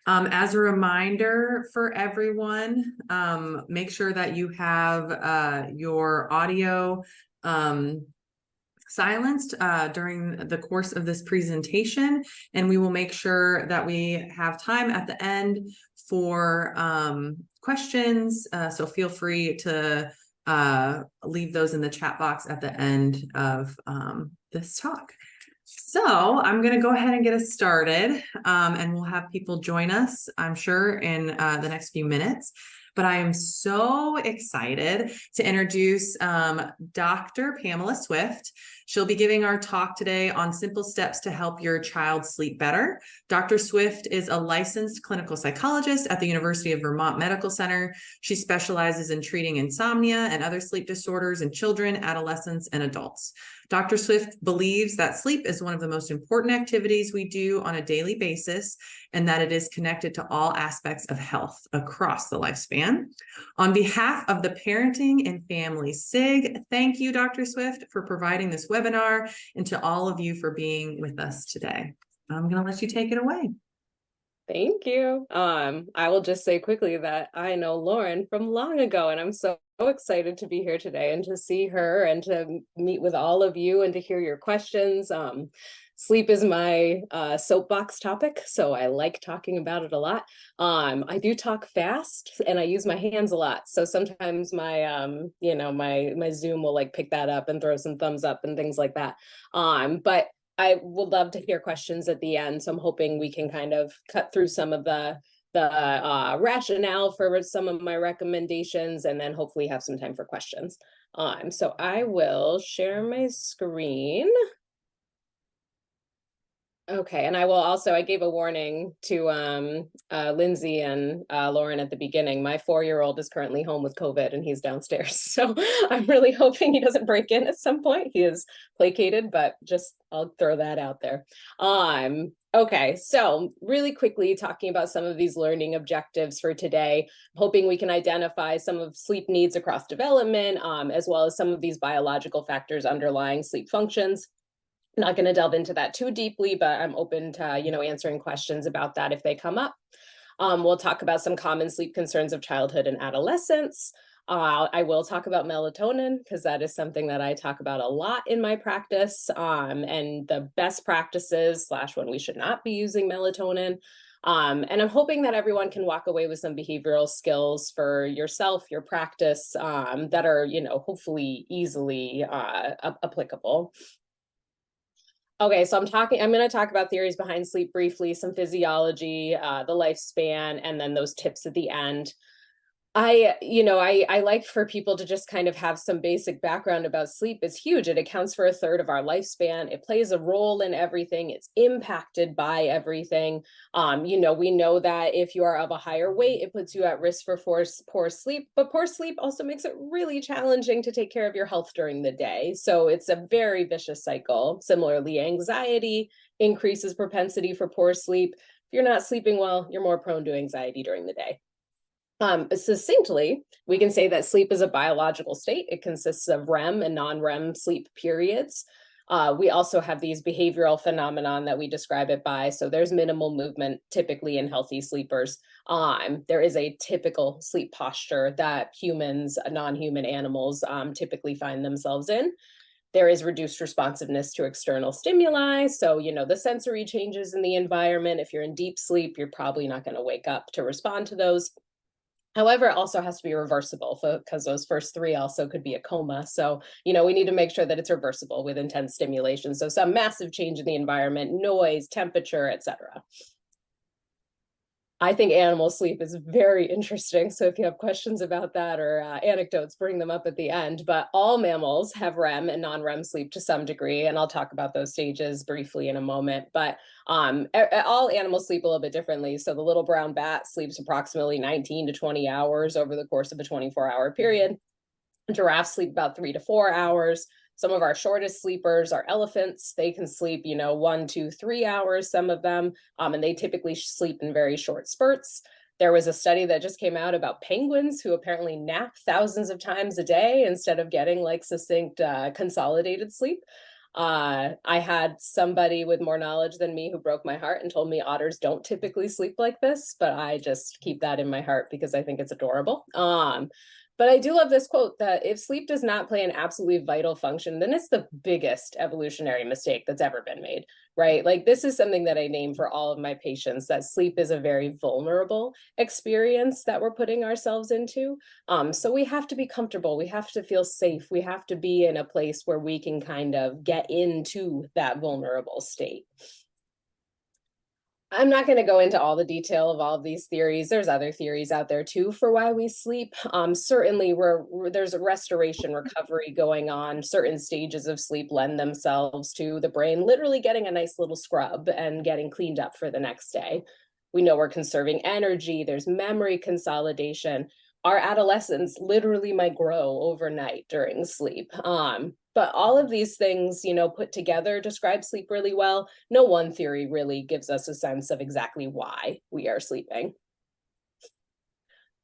As a reminder for everyone, make sure that you have your audio silenced during the course of this presentation, and we will make sure that we have time at the end for questions. So feel free to leave those in the chat box at the end of this talk. So I'm going to go ahead and get us started, and we'll have people join us, I'm sure, in the next few minutes. But I am so excited to introduce Dr. Pamela Swift. She'll be giving our talk today on simple steps to help your child sleep better. Dr. Swift is a licensed clinical psychologist at the University of Vermont Medical Center. She specializes in treating insomnia and other sleep disorders in children, adolescents, and adults. Dr. Swift believes that sleep is one of the most important activities we do on a daily basis, and that it is connected to all aspects of health across the lifespan. On behalf of the Parenting and Family SIG, thank you, Dr. Swift, for providing this webinar, and to all of you for being with us today. I'm going to let you take it away. Thank you. I will just say quickly that I know Lauren from long ago, and I'm so excited to be here today and to see her and to meet with all of you and to hear your questions. Sleep is my soapbox topic, so I like talking about it a lot. I do talk fast and I use my hands a lot. So sometimes my, my Zoom will like pick that up and throw some thumbs up and things like that. But I would love to hear questions at the end. So I'm hoping we can kind of cut through some of the rationale for some of my recommendations and then hopefully have some time for questions. So I will share my screen. Okay, and I will also, I gave a warning to Lindsay and Lauren at the beginning. My 4-year-old is currently home with COVID and he's downstairs. So I'm really hoping he doesn't break in at some point. He is placated, but just, I'll throw that out there. Okay, so really quickly talking about some of these learning objectives for today, hoping we can identify some of sleep needs across development, as well as some of these biological factors underlying sleep functions. Not going to delve into that too deeply, but I'm open to, answering questions about that if they come up. We'll talk about some common sleep concerns of childhood and adolescence. I will talk about melatonin because that is something that I talk about a lot in my practice, and the best practices / when we should not be using melatonin. And I'm hoping that everyone can walk away with some behavioral skills for yourself, your practice, that are, hopefully easily applicable. Okay, so I'm going to talk about theories behind sleep briefly, some physiology, the lifespan, and then those tips at the end. I like for people to just kind of have some basic background about sleep. It's huge. It accounts for 1/3 of our lifespan. It plays a role in everything. It's impacted by everything. We know that if you are of a higher weight, it puts you at risk for poor sleep, but poor sleep also makes it really challenging to take care of your health during the day. So it's a very vicious cycle. Similarly, anxiety increases propensity for poor sleep. If you're not sleeping well, you're more prone to anxiety during the day. Succinctly, we can say that sleep is a biological state. It consists of REM and non-REM sleep periods. We also have these behavioral phenomenon that we describe it by. So there's minimal movement typically in healthy sleepers. There is a typical sleep posture that humans, non-human animals, typically find themselves in. There is reduced responsiveness to external stimuli. So, the sensory changes in the environment. If you're in deep sleep, you're probably not going to wake up to respond to those. However, it also has to be reversible because those first 3 also could be a coma. So, we need to make sure that it's reversible with intense stimulation. So some massive change in the environment, noise, temperature, etc. I think animal sleep is very interesting. So if you have questions about that or anecdotes, bring them up at the end. But all mammals have REM and non-REM sleep to some degree. And I'll talk about those stages briefly in a moment. But all animals sleep a little bit differently. So the little brown bat sleeps approximately 19 to 20 hours over the course of a 24-hour period. Giraffes sleep about 3 to 4 hours. Some of our shortest sleepers are elephants. They can sleep, 1, 2, 3 hours, some of them, and they typically sleep in very short spurts. There was a study that just came out about penguins who apparently nap thousands of times a day instead of getting like succinct, consolidated sleep. I had somebody with more knowledge than me who broke my heart and told me otters don't typically sleep like this, but I just keep that in my heart because I think it's adorable. But I do love this quote that if sleep does not play an absolutely vital function, then it's the biggest evolutionary mistake that's ever been made, right? Like this is something that I name for all of my patients, that sleep is a very vulnerable experience that we're putting ourselves into. So we have to be comfortable. We have to feel safe. We have to be in a place where we can kind of get into that vulnerable state. I'm not going to go into all the detail of all of these theories. There's other theories out there too for why we sleep. Certainly there's a restoration recovery going on. Certain stages of sleep lend themselves to the brain literally getting a nice little scrub and getting cleaned up for the next day. We know we're conserving energy. There's memory consolidation. Our adolescence literally might grow overnight during sleep. But all of these things, put together describe sleep really well. No one theory really gives us a sense of exactly why we are sleeping.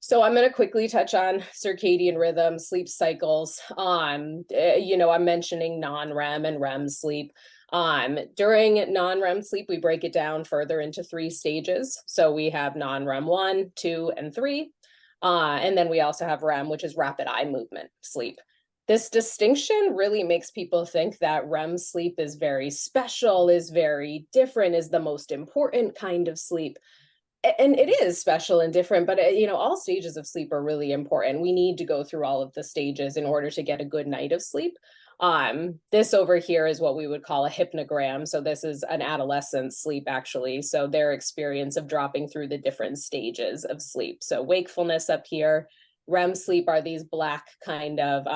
So I'm going to quickly touch on circadian rhythm, sleep cycles. I'm mentioning non-REM and REM sleep. During non-REM sleep, we break it down further into 3 stages. So we have non-REM 1, 2, and 3. And then we also have REM, which is rapid eye movement sleep. This distinction really makes people think that REM sleep is very special, is very different, is the most important kind of sleep. And it is special and different, but all stages of sleep are really important. We need to go through all of the stages in order to get a good night of sleep. This over here is what we would call a hypnogram. So this is an adolescent sleep, actually. So their experience of dropping through the different stages of sleep. So wakefulness up here, REM sleep are these black kind of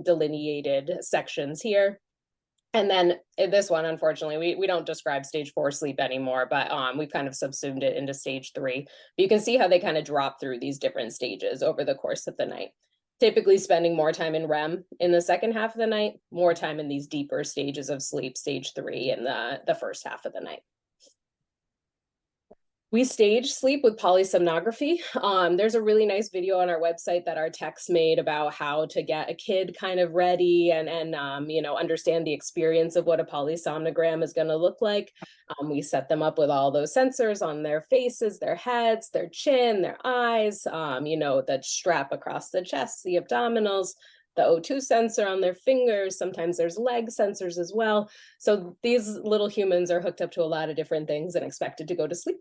delineated sections here. And then this one, unfortunately, we don't describe stage 4 sleep anymore, but we've kind of subsumed it into stage 3. But you can see how they kind of drop through these different stages over the course of the night. Typically spending more time in REM in the second half of the night, more time in these deeper stages of sleep, stage 3 in the first half of the night. We stage sleep with polysomnography. There's a really nice video on our website that our techs made about how to get a kid kind of ready and understand the experience of what a polysomnogram is going to look like. We set them up with all those sensors on their faces, their heads, their chin, their eyes, the strap across the chest, the abdominals, the O2 sensor on their fingers. Sometimes there's leg sensors as well. So these little humans are hooked up to a lot of different things and expected to go to sleep,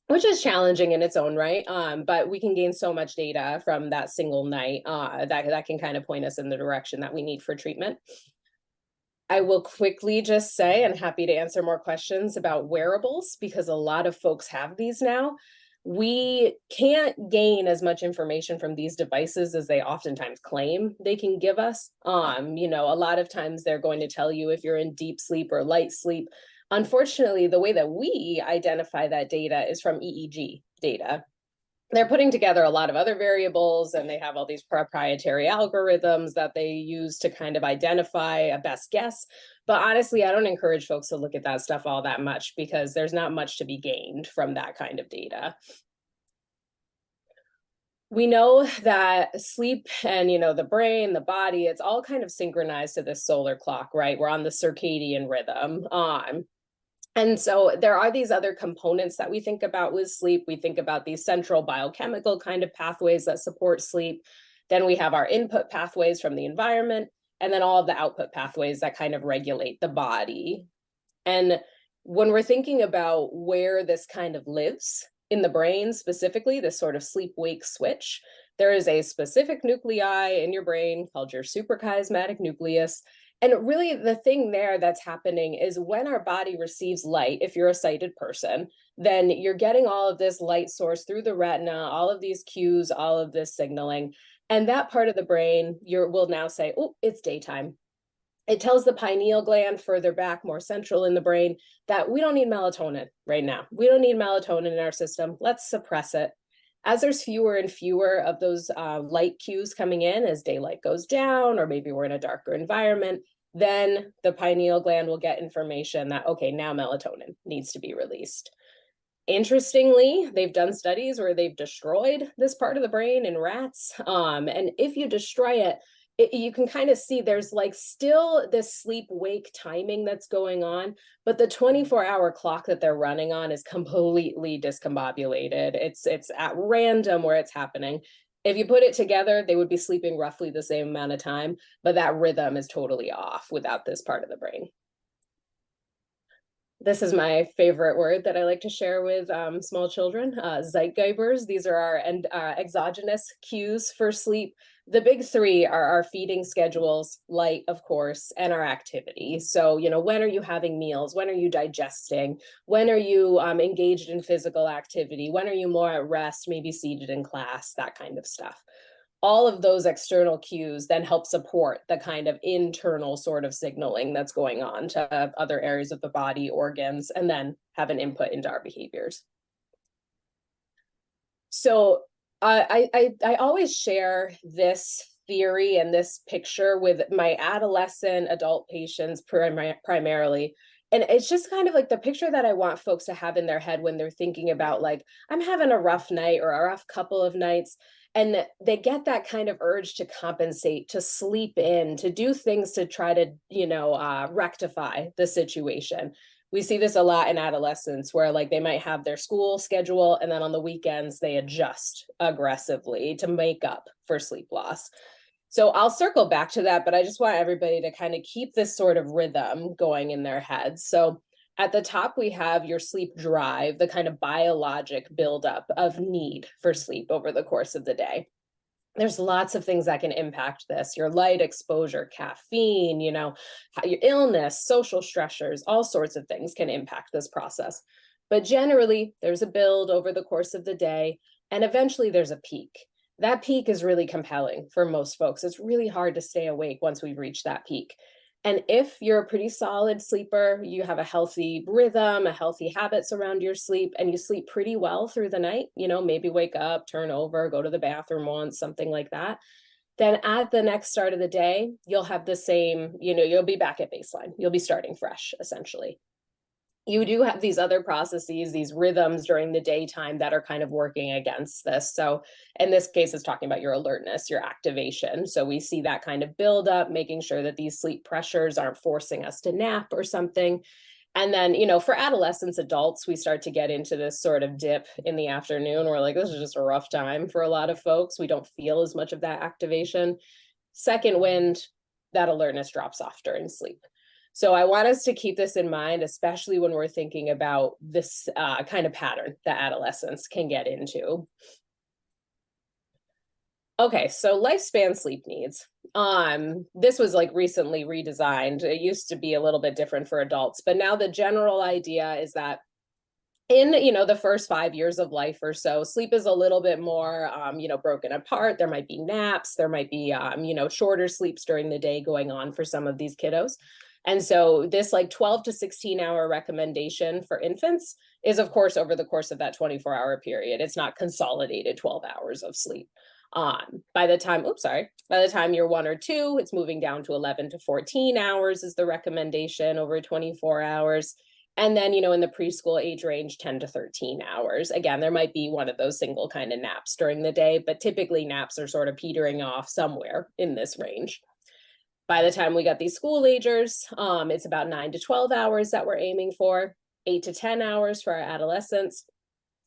which is challenging in its own right. But we can gain so much data from that single night that can kind of point us in the direction that we need for treatment. I will quickly just say, I'm happy to answer more questions about wearables because a lot of folks have these now. We can't gain as much information from these devices as they oftentimes claim they can give us. A lot of times they're going to tell you if you're in deep sleep or light sleep. Unfortunately, the way that we identify that data is from EEG data. They're putting together a lot of other variables and they have all these proprietary algorithms that they use to kind of identify a best guess. But honestly, I don't encourage folks to look at that stuff all that much because there's not much to be gained from that kind of data. We know that sleep and, the brain, the body, it's all kind of synchronized to this solar clock, right? We're on the circadian rhythm. And so there are these other components that we think about with sleep. We think about these central biochemical kind of pathways that support sleep. Then we have our input pathways from the environment, and then all of the output pathways that kind of regulate the body. And when we're thinking about where this kind of lives in the brain, specifically, this sort of sleep-wake switch, there is a specific nuclei in your brain called your suprachiasmatic nucleus. And really the thing there that's happening is when our body receives light, if you're a sighted person, then you're getting all of this light source through the retina, all of these cues, all of this signaling. And that part of the brain will now say, oh, it's daytime. It tells the pineal gland further back, more central in the brain, that we don't need melatonin right now. We don't need melatonin in our system. Let's suppress it. As there's fewer and fewer of those light cues coming in as daylight goes down, or maybe we're in a darker environment, then the pineal gland will get information that, okay, now melatonin needs to be released. Interestingly, they've done studies where they've destroyed this part of the brain in rats. And if you destroy it, you can kind of see there's like still this sleep wake timing that's going on, but the 24-hour clock that they're running on is completely discombobulated. It's at random where it's happening. If you put it together, they would be sleeping roughly the same amount of time, but that rhythm is totally off without this part of the brain. This is my favorite word that I like to share with small children, Zeitgebers. These are our exogenous cues for sleep. The big three are our feeding schedules, light, of course, and our activity. So, when are you having meals? When are you digesting? When are you engaged in physical activity? When are you more at rest, maybe seated in class, that kind of stuff. All of those external cues then help support the kind of internal sort of signaling that's going on to other areas of the body, organs, and then have an input into our behaviors. So I always share this theory and this picture with my adolescent adult patients primarily. And it's just kind of like the picture that I want folks to have in their head when they're thinking about like, I'm having a rough night or a rough couple of nights. And they get that kind of urge to compensate, to sleep in, to do things to try to, rectify the situation. We see this a lot in adolescence where like they might have their school schedule and then on the weekends they adjust aggressively to make up for sleep loss. So I'll circle back to that, but I just want everybody to kind of keep this sort of rhythm going in their heads. So at the top, we have your sleep drive, the kind of biologic buildup of need for sleep over the course of the day. There's lots of things that can impact this. Your light exposure, caffeine, your illness, social stressors, all sorts of things can impact this process. But generally, there's a build over the course of the day, and eventually there's a peak. That peak is really compelling for most folks. It's really hard to stay awake once we've reached that peak. And if you're a pretty solid sleeper, you have a healthy rhythm, a healthy habits around your sleep, and you sleep pretty well through the night, maybe wake up, turn over, go to the bathroom once, something like that, then at the next start of the day, you'll have the same, you'll be back at baseline. You'll be starting fresh, essentially. You do have these other processes, these rhythms during the daytime that are kind of working against this. So in this case, it's talking about your alertness, your activation. So we see that kind of build up, making sure that these sleep pressures aren't forcing us to nap or something. And then, for adolescents, adults, we start to get into this sort of dip in the afternoon. We're like, this is just a rough time for a lot of folks. We don't feel as much of that activation. Second wind, that alertness drops off during sleep. So I want us to keep this in mind, especially when we're thinking about this kind of pattern that adolescents can get into. Okay, so lifespan sleep needs. This was like recently redesigned. It used to be a little bit different for adults, but now the general idea is that in the first 5 years of life or so, sleep is a little bit more broken apart. There might be naps, there might be shorter sleeps during the day going on for some of these kiddos. And so this like 12 to 16 hour recommendation for infants is, of course, over the course of that 24-hour period. It's not consolidated 12 hours of sleep. By the time you're 1 or 2, it's moving down to 11 to 14 hours is the recommendation over 24 hours. And then, in the preschool age range, 10 to 13 hours. Again, there might be one of those single kind of naps during the day, but typically naps are sort of petering off somewhere in this range. By the time we got these school agers, it's about 9 to 12 hours that we're aiming for, 8 to 10 hours for our adolescents,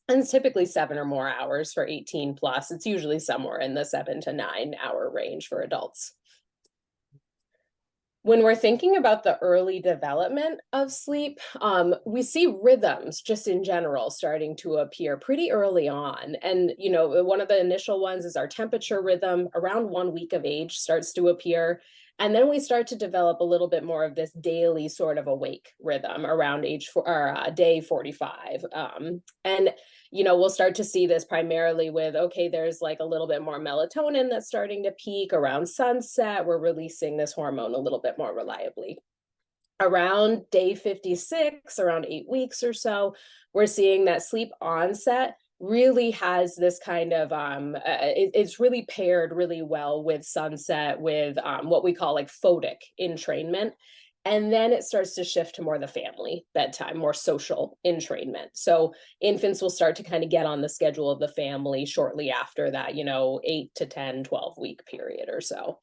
and it's typically 7 or more hours for 18 plus. It's usually somewhere in the 7 to 9 hour range for adults. When we're thinking about the early development of sleep, we see rhythms just in general starting to appear pretty early on. And, one of the initial ones is our temperature rhythm around 1 week of age starts to appear. And then we start to develop a little bit more of this daily sort of awake rhythm around day 45. And we'll start to see this primarily with, okay, there's like a little bit more melatonin that's starting to peak around sunset. We're releasing this hormone a little bit more reliably. Around day 56, around 8 weeks or so, we're seeing that sleep onset really has this kind of, it's really paired really well with sunset, with what we call like photic entrainment. And then it starts to shift to more the family bedtime, more social entrainment. So infants will start to kind of get on the schedule of the family shortly after that, 8 to 10, 12 week period or so.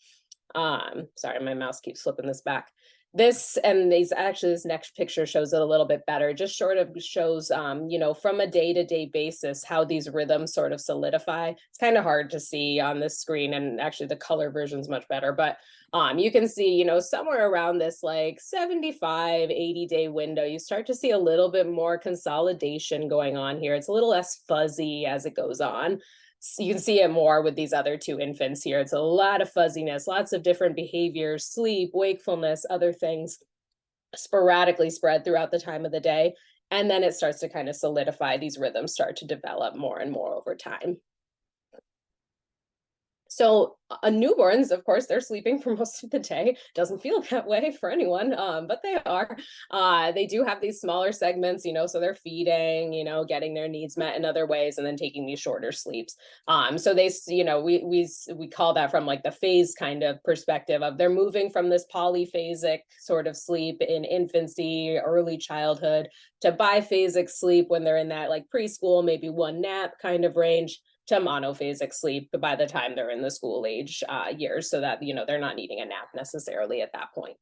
Sorry, my mouse keeps flipping this back. This and these actually, this next picture shows it a little bit better. Just sort of shows, you know, from a day-to-day basis, how these rhythms sort of solidify. It's kind of hard to see on this screen, and actually the color version is much better, but you can see, you know, somewhere around this like 75, 80-day window, you start to see a little bit more consolidation going on here. It's a little less fuzzy as it goes on. So you can see it more with these other two infants here. It's a lot of fuzziness, lots of different behaviors, sleep, wakefulness, other things sporadically spread throughout the time of the day. And then it starts to kind of solidify. These rhythms start to develop more and more over time. So newborns, of course, they're sleeping for most of the day. Doesn't feel that way for anyone, but they are. They do have these smaller segments, you know, so they're feeding, you know, getting their needs met in other ways, and then taking these shorter sleeps. So they, you know, we call that from like the phase kind of perspective of they're moving from this polyphasic sort of sleep in infancy, early childhood, to biphasic sleep when they're in that like preschool, maybe one nap kind of range, to monophasic sleep by the time they're in the school age years, so that, you know, they're not needing a nap necessarily at that point.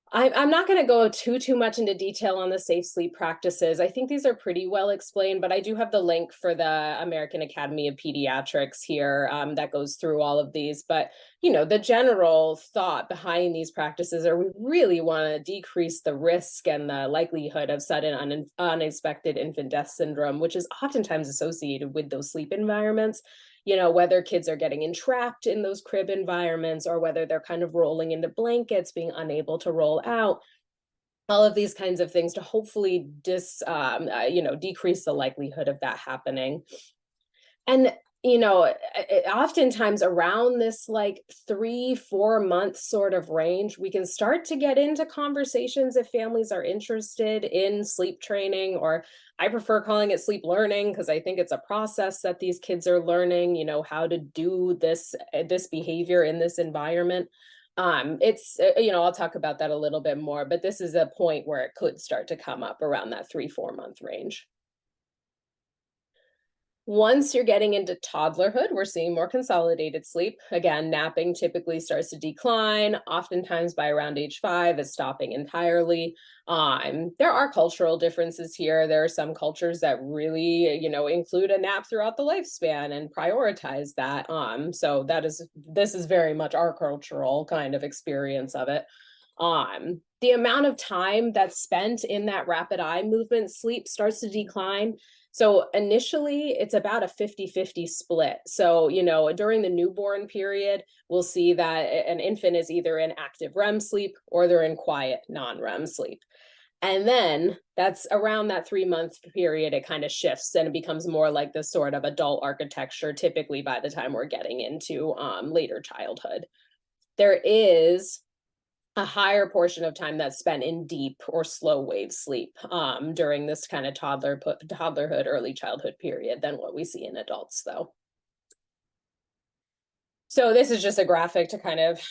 I'm not going to go too much into detail on the safe sleep practices. I think these are pretty well explained, but I do have the link for the American Academy of Pediatrics here that goes through all of these. But, you know, the general thought behind these practices are we really want to decrease the risk and the likelihood of sudden unexpected infant death syndrome, which is oftentimes associated with those sleep environments. You know, whether kids are getting entrapped in those crib environments, or whether they're kind of rolling into blankets, being unable to roll out, all of these kinds of things to hopefully you know, decrease the likelihood of that happening. And, you know, oftentimes around this like 3-4 month sort of range, we can start to get into conversations if families are interested in sleep training, or I prefer calling it sleep learning, because I think it's a process that these kids are learning, you know, how to do this behavior in this environment. It's, you know, I'll talk about that a little bit more, but this is a point where it could start to come up around that 3-4 month range. Once you're getting into toddlerhood, we're seeing more consolidated sleep. Again, napping typically starts to decline. Oftentimes by around age 5, it's stopping entirely. There are cultural differences here. There are some cultures that really, you know, include a nap throughout the lifespan and prioritize that. So this is very much our cultural kind of experience of it. The amount of time that's spent in that rapid eye movement sleep starts to decline. So initially, it's about a 50-50 split. So, you know, during the newborn period, we'll see that an infant is either in active REM sleep or they're in quiet non-REM sleep. And then that's around that 3-month period, it kind of shifts and it becomes more like this sort of adult architecture, typically by the time we're getting into later childhood. There is a higher portion of time that's spent in deep or slow wave sleep during this kind of toddlerhood, early childhood period than what we see in adults, though. So this is just a graphic to kind of,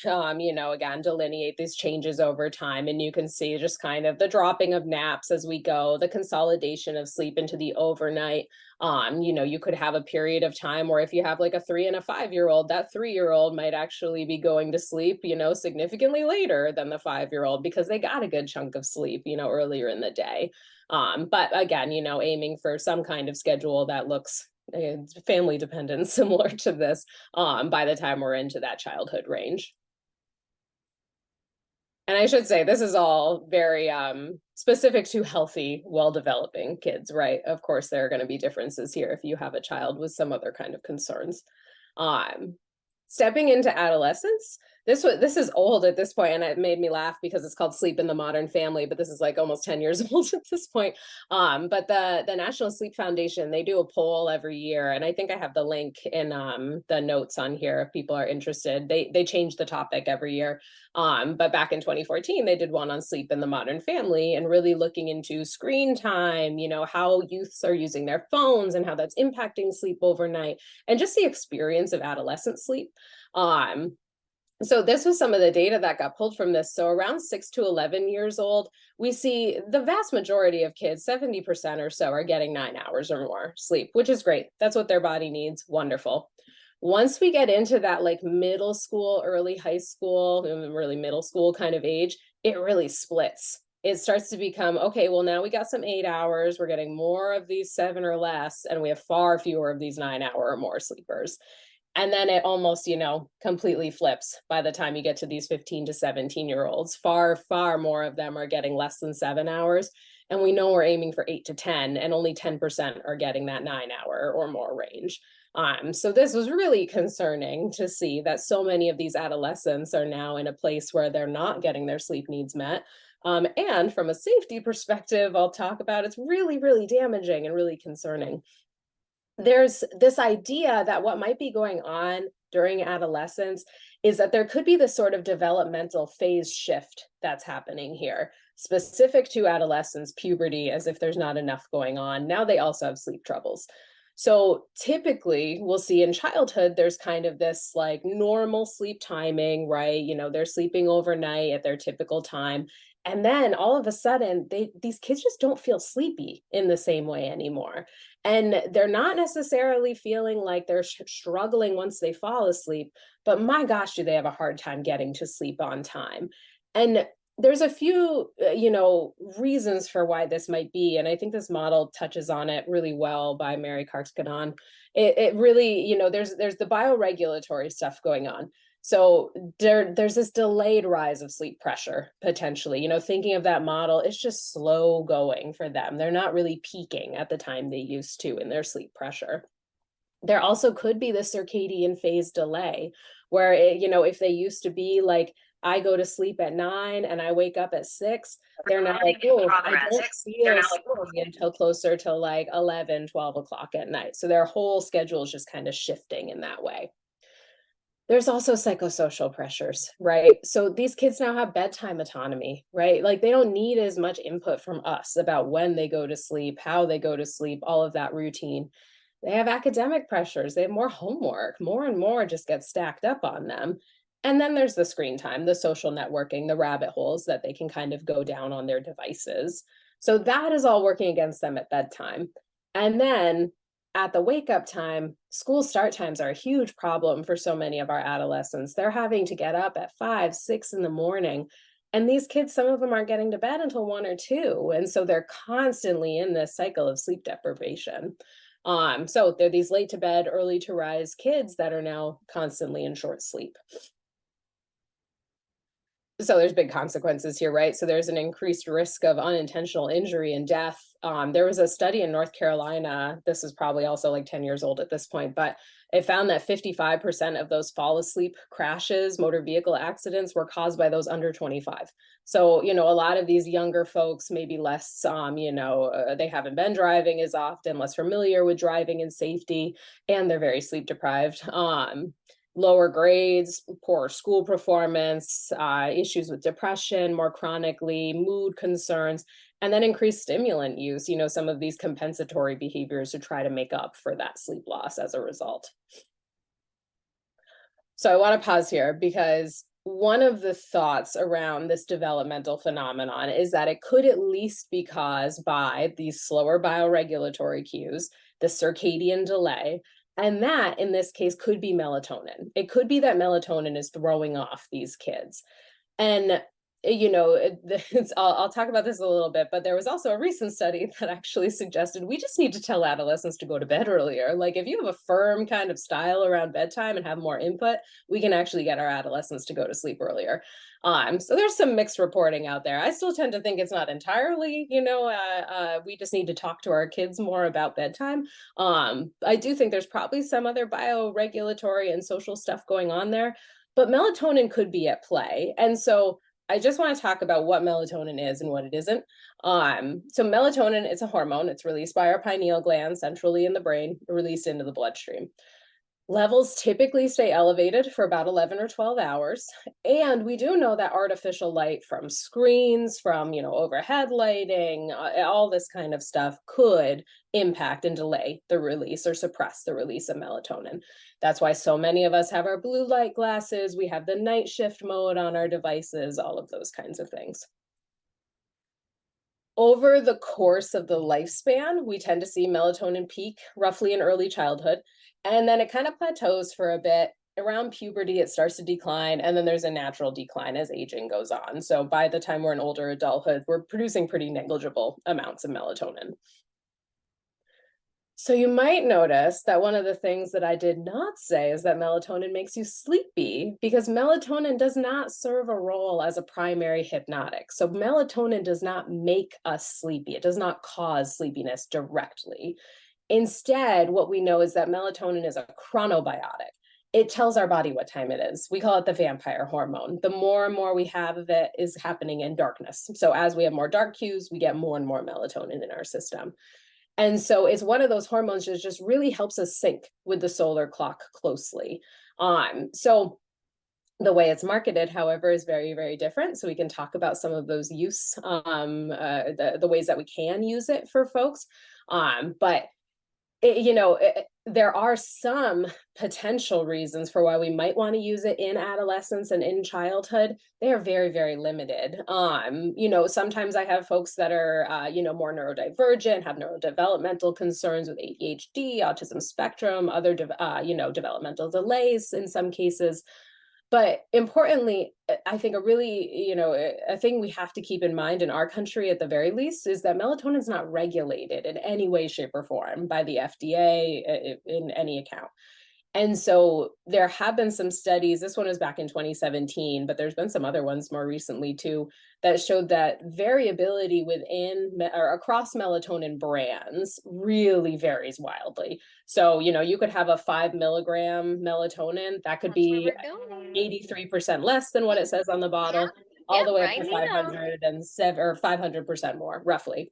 you know, again, delineate these changes over time. And you can see just kind of the dropping of naps as we go, the consolidation of sleep into the overnight. You know, you could have a period of time where if you have like a 3 and a 5-year-old, that 3-year-old might actually be going to sleep, you know, significantly later than the 5-year-old because they got a good chunk of sleep, you know, earlier in the day. But again, you know, aiming for some kind of schedule that looks family dependent, similar to this, by the time we're into that childhood range. And I should say, this is all very specific to healthy, well-developing kids, right? Of course, there are going to be differences here if you have a child with some other kind of concerns. Stepping into adolescence, this is old at this point, and it made me laugh because it's called Sleep in the Modern Family, but this is like almost 10 years old at this point. But the National Sleep Foundation, they do a poll every year, and I think I have the link in the notes on here if people are interested. They change the topic every year. But back in 2014, they did one on sleep in the modern family and really looking into screen time, you know, how youths are using their phones and how that's impacting sleep overnight, and just the experience of adolescent sleep. So this was some of the data that got pulled from this. So around 6 to 11 years old, we see the vast majority of kids, 70% or so, are getting 9 hours or more sleep, which is great. That's what their body needs. Wonderful. Once we get into that like middle school, early high school, really middle school kind of age, it really splits. It starts to become, okay, well, now we got some 8 hours, we're getting more of these 7 or less, and we have far fewer of these 9 hour or more sleepers. And then it almost, completely flips by the time you get to these 15 to 17-year-olds. Far, far more of them are getting less than 7 hours. And we know we're aiming for 8 to 10, and only 10% are getting that 9 hour or more range. So this was really concerning to see that so many of these adolescents are now in a place where they're not getting their sleep needs met. And from a safety perspective, I'll talk about, it's really, really damaging and really concerning. There's this idea that what might be going on during adolescence is that there could be this sort of developmental phase shift that's happening here, specific to adolescence, puberty, as if there's not enough going on. Now they also have sleep troubles. So typically we'll see in childhood, there's kind of this like normal sleep timing, right? They're sleeping overnight at their typical time. And then all of a sudden, these kids just don't feel sleepy in the same way anymore. And they're not necessarily feeling like they're struggling once they fall asleep, but my gosh, do they have a hard time getting to sleep on time. And there's a few, reasons for why this might be. And I think this model touches on it really well by Mary Karskanan. It really, there's the bioregulatory stuff going on. So there's this delayed rise of sleep pressure, potentially. Thinking of that model, it's just slow going for them. They're not really peaking at the time they used to in their sleep pressure. There also could be the circadian phase delay, where, if they used to be like, I go to sleep at 9 and I wake up at 6, they're not like, oh, I don't feel sleepy until closer to like 11, 12 o'clock at night. So their whole schedule is just kind of shifting in that way. There's also psychosocial pressures, right? So these kids now have bedtime autonomy, right? Like they don't need as much input from us about when they go to sleep, how they go to sleep, all of that routine. They have academic pressures. They have more homework, more and more just gets stacked up on them. And then there's the screen time, the social networking, the rabbit holes that they can kind of go down on their devices. So that is all working against them at bedtime. And then at the wake up time, school start times are a huge problem for so many of our adolescents. They're having to get up at 5, 6 in the morning. And these kids, some of them aren't getting to bed until 1 or 2. And so they're constantly in this cycle of sleep deprivation. So they're these late to bed, early to rise kids that are now constantly in short sleep. So there's big consequences here, right? So there's an increased risk of unintentional injury and death. There was a study in North Carolina, this is probably also like 10 years old at this point, but it found that 55% of those fall asleep crashes, motor vehicle accidents, were caused by those under 25. So, a lot of these younger folks, maybe less, they haven't been driving as often, less familiar with driving and safety, and they're very sleep deprived. Lower grades, poor school performance, issues with depression, more chronically, mood concerns, and then increased stimulant use, some of these compensatory behaviors to try to make up for that sleep loss as a result. So I want to pause here because one of the thoughts around this developmental phenomenon is that it could at least be caused by these slower bioregulatory cues, the circadian delay, and that, in this case, could be melatonin. It could be that melatonin is throwing off these kids. And, I'll talk about this a little bit, but there was also a recent study that actually suggested we just need to tell adolescents to go to bed earlier. Like if you have a firm kind of style around bedtime and have more input, we can actually get our adolescents to go to sleep earlier. So there's some mixed reporting out there. I still tend to think it's not entirely, we just need to talk to our kids more about bedtime. I do think there's probably some other bioregulatory and social stuff going on there, but melatonin could be at play. And so I just want to talk about what melatonin is and what it isn't. So melatonin, it's a hormone. It's released by our pineal gland centrally in the brain, released into the bloodstream. Levels typically stay elevated for about 11 or 12 hours. And we do know that artificial light from screens, from, overhead lighting, all this kind of stuff could impact and delay the release or suppress the release of melatonin. That's why so many of us have our blue light glasses. We have the night shift mode on our devices, all of those kinds of things. Over the course of the lifespan, we tend to see melatonin peak roughly in early childhood, and then it kind of plateaus for a bit. Around puberty, it starts to decline, and then there's a natural decline as aging goes on. So by the time we're in older adulthood, we're producing pretty negligible amounts of melatonin. So you might notice that one of the things that I did not say is that melatonin makes you sleepy, because melatonin does not serve a role as a primary hypnotic. So melatonin does not make us sleepy. It does not cause sleepiness directly. Instead, what we know is that melatonin is a chronobiotic. It tells our body what time it is. We call it the vampire hormone. The more and more we have of it is happening in darkness. So as we have more dark cues, we get more and more melatonin in our system. And so it's one of those hormones that just really helps us sync with the solar clock closely. So the way it's marketed, however, is very, very different. So we can talk about some of those the ways that we can use it for folks. But there are some potential reasons for why we might want to use it in adolescence and in childhood. They are very, very limited. Sometimes I have folks that are, more neurodivergent, have neurodevelopmental concerns with ADHD, autism spectrum, other, developmental delays in some cases. But importantly, I think a thing we have to keep in mind in our country at the very least is that melatonin is not regulated in any way, shape, or form by the FDA in any account. And so there have been some studies, this one was back in 2017, but there's been some other ones more recently too, that showed that variability within or across melatonin brands really varies wildly. So, you could have a 5 milligram melatonin, that could be 83% less than what it says on the bottle, all the way up to 507 or 500% more, roughly.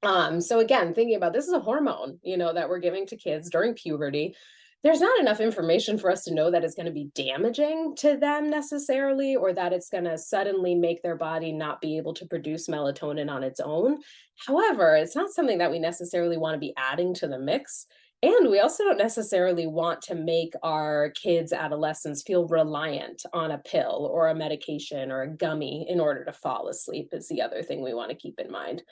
So again, thinking about this is a hormone, that we're giving to kids during puberty. There's not enough information for us to know that it's going to be damaging to them necessarily, or that it's going to suddenly make their body not be able to produce melatonin on its own. However, it's not something that we necessarily want to be adding to the mix. And we also don't necessarily want to make our kids, adolescents, feel reliant on a pill or a medication or a gummy in order to fall asleep, is the other thing we want to keep in mind.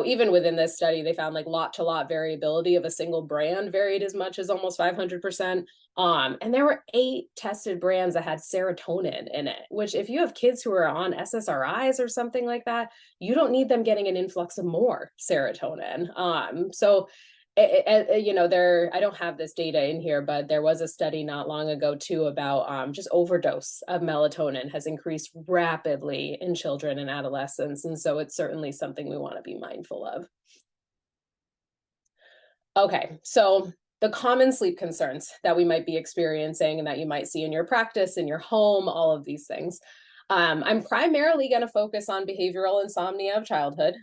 Even within this study, they found like lot to lot variability of a single brand varied as much as almost 500%. And there were 8 tested brands that had serotonin in it, which if you have kids who are on SSRIs or something like that, you don't need them getting an influx of more serotonin. I don't have this data in here, but there was a study not long ago too about just overdose of melatonin has increased rapidly in children and adolescents. And so it's certainly something we want to be mindful of. Okay, so the common sleep concerns that we might be experiencing and that you might see in your practice, in your home, all of these things. I'm primarily going to focus on behavioral insomnia of childhood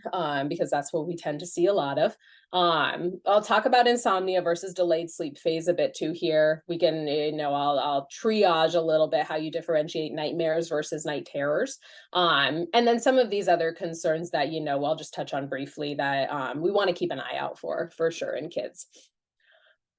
because that's what we tend to see a lot of. I'll talk about insomnia versus delayed sleep phase a bit too here. We can, I'll triage a little bit how you differentiate nightmares versus night terrors. And then some of these other concerns that, I'll just touch on briefly that we want to keep an eye out for sure in kids.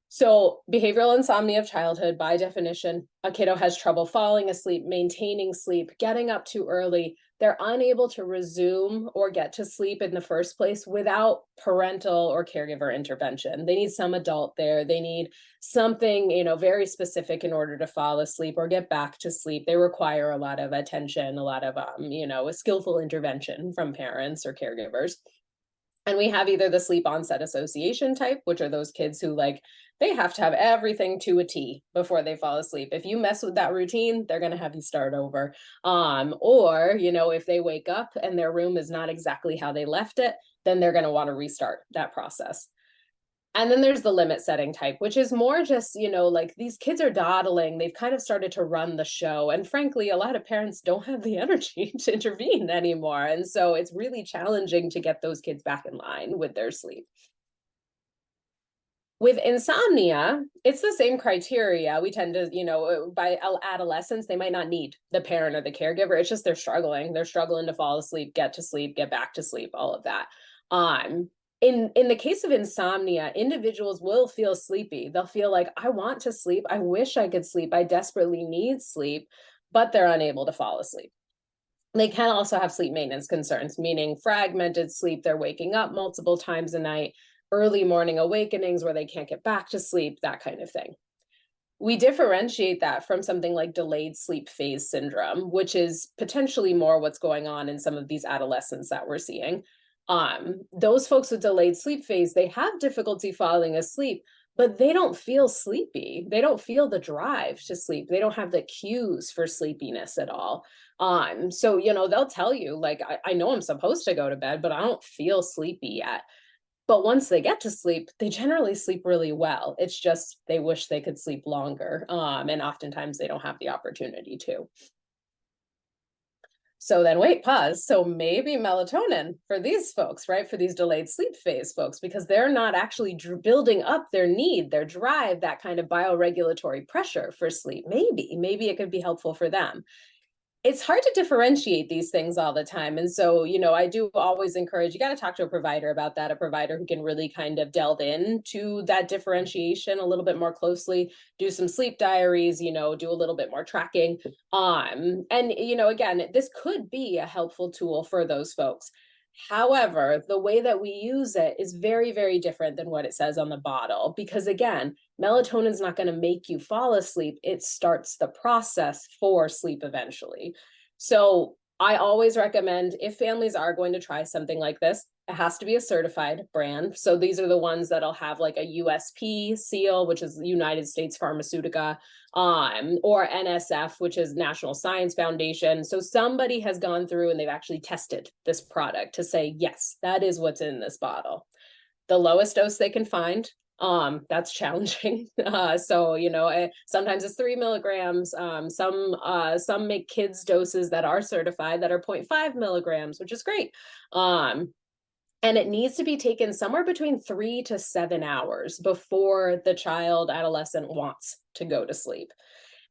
So behavioral insomnia of childhood, by definition, a kiddo has trouble falling asleep, maintaining sleep, getting up too early. They're unable to resume or get to sleep in the first place without parental or caregiver intervention. They need some adult there. They need something, very specific in order to fall asleep or get back to sleep. They require a lot of attention, a lot of, a skillful intervention from parents or caregivers. And we have either the sleep onset association type, which are those kids who they have to have everything to a T before they fall asleep. If you mess with that routine, they're going to have you start over. Or, if they wake up and their room is not exactly how they left it, then they're going to want to restart that process. And then there's the limit setting type, which is more just, these kids are dawdling. They've kind of started to run the show. And frankly, a lot of parents don't have the energy to intervene anymore. And so it's really challenging to get those kids back in line with their sleep. With insomnia, it's the same criteria. We tend to, by adolescence, they might not need the parent or the caregiver. It's just they're struggling. They're struggling to fall asleep, get to sleep, get back to sleep, all of that. In the case of insomnia, individuals will feel sleepy. They'll feel like, I want to sleep. I wish I could sleep. I desperately need sleep, but they're unable to fall asleep. They can also have sleep maintenance concerns, meaning fragmented sleep. They're waking up multiple times a night, early morning awakenings where they can't get back to sleep, that kind of thing. We differentiate that from something like delayed sleep phase syndrome, which is potentially more what's going on in some of these adolescents that we're seeing. Those folks with delayed sleep phase, they have difficulty falling asleep, but they don't feel sleepy. They don't feel the drive to sleep. They don't have the cues for sleepiness at all. So, they'll tell you, like, I know I'm supposed to go to bed, but I don't feel sleepy yet. But once they get to sleep, they generally sleep really well. It's just they wish they could sleep longer. And oftentimes they don't have the opportunity to. So then wait, pause. So maybe melatonin for these folks, right? For these delayed sleep phase folks, because they're not actually building up their need, their drive, that kind of bioregulatory pressure for sleep. Maybe it could be helpful for them. It's hard to differentiate these things all the time. And so, I do always encourage, you got to talk to a provider about that, a provider who can really kind of delve into that differentiation a little bit more closely, do some sleep diaries, do a little bit more tracking. And, again, this could be a helpful tool for those folks. However, the way that we use it is very, very different than what it says on the bottle, because again, melatonin is not going to make you fall asleep. It starts the process for sleep eventually. So I always recommend, if families are going to try something like this, it has to be a certified brand. So these are the ones that'll have like a USP seal, which is United States Pharmaceutica, or NSF, which is National Science Foundation. So somebody has gone through and they've actually tested this product to say, yes, that is what's in this bottle. The lowest dose they can find, that's challenging. Sometimes it's 3 milligrams. Some make kids doses that are certified that are 0.5 milligrams, which is great. And it needs to be taken somewhere between 3 to 7 hours before the child, adolescent wants to go to sleep.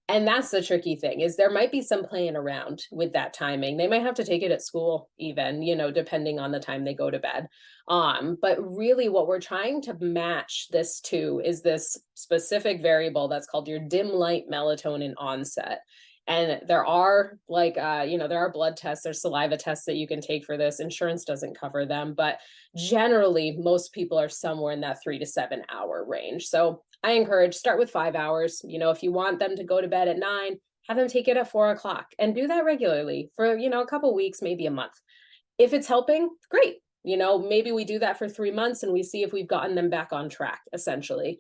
And that's the tricky thing, is there might be some playing around with that timing. They might have to take it at school even, depending on the time they go to bed. But really what we're trying to match this to is this specific variable that's called your dim light melatonin onset. And there are there are blood tests, there's saliva tests that you can take for this. Insurance doesn't cover them, but generally most people are somewhere in that 3 to 7 hour range. So I encourage, start with 5 hours. If you want them to go to bed at 9, have them take it at 4 o'clock and do that regularly for, a couple weeks, maybe a month. If it's helping, great. Maybe we do that for 3 months and we see if we've gotten them back on track, essentially.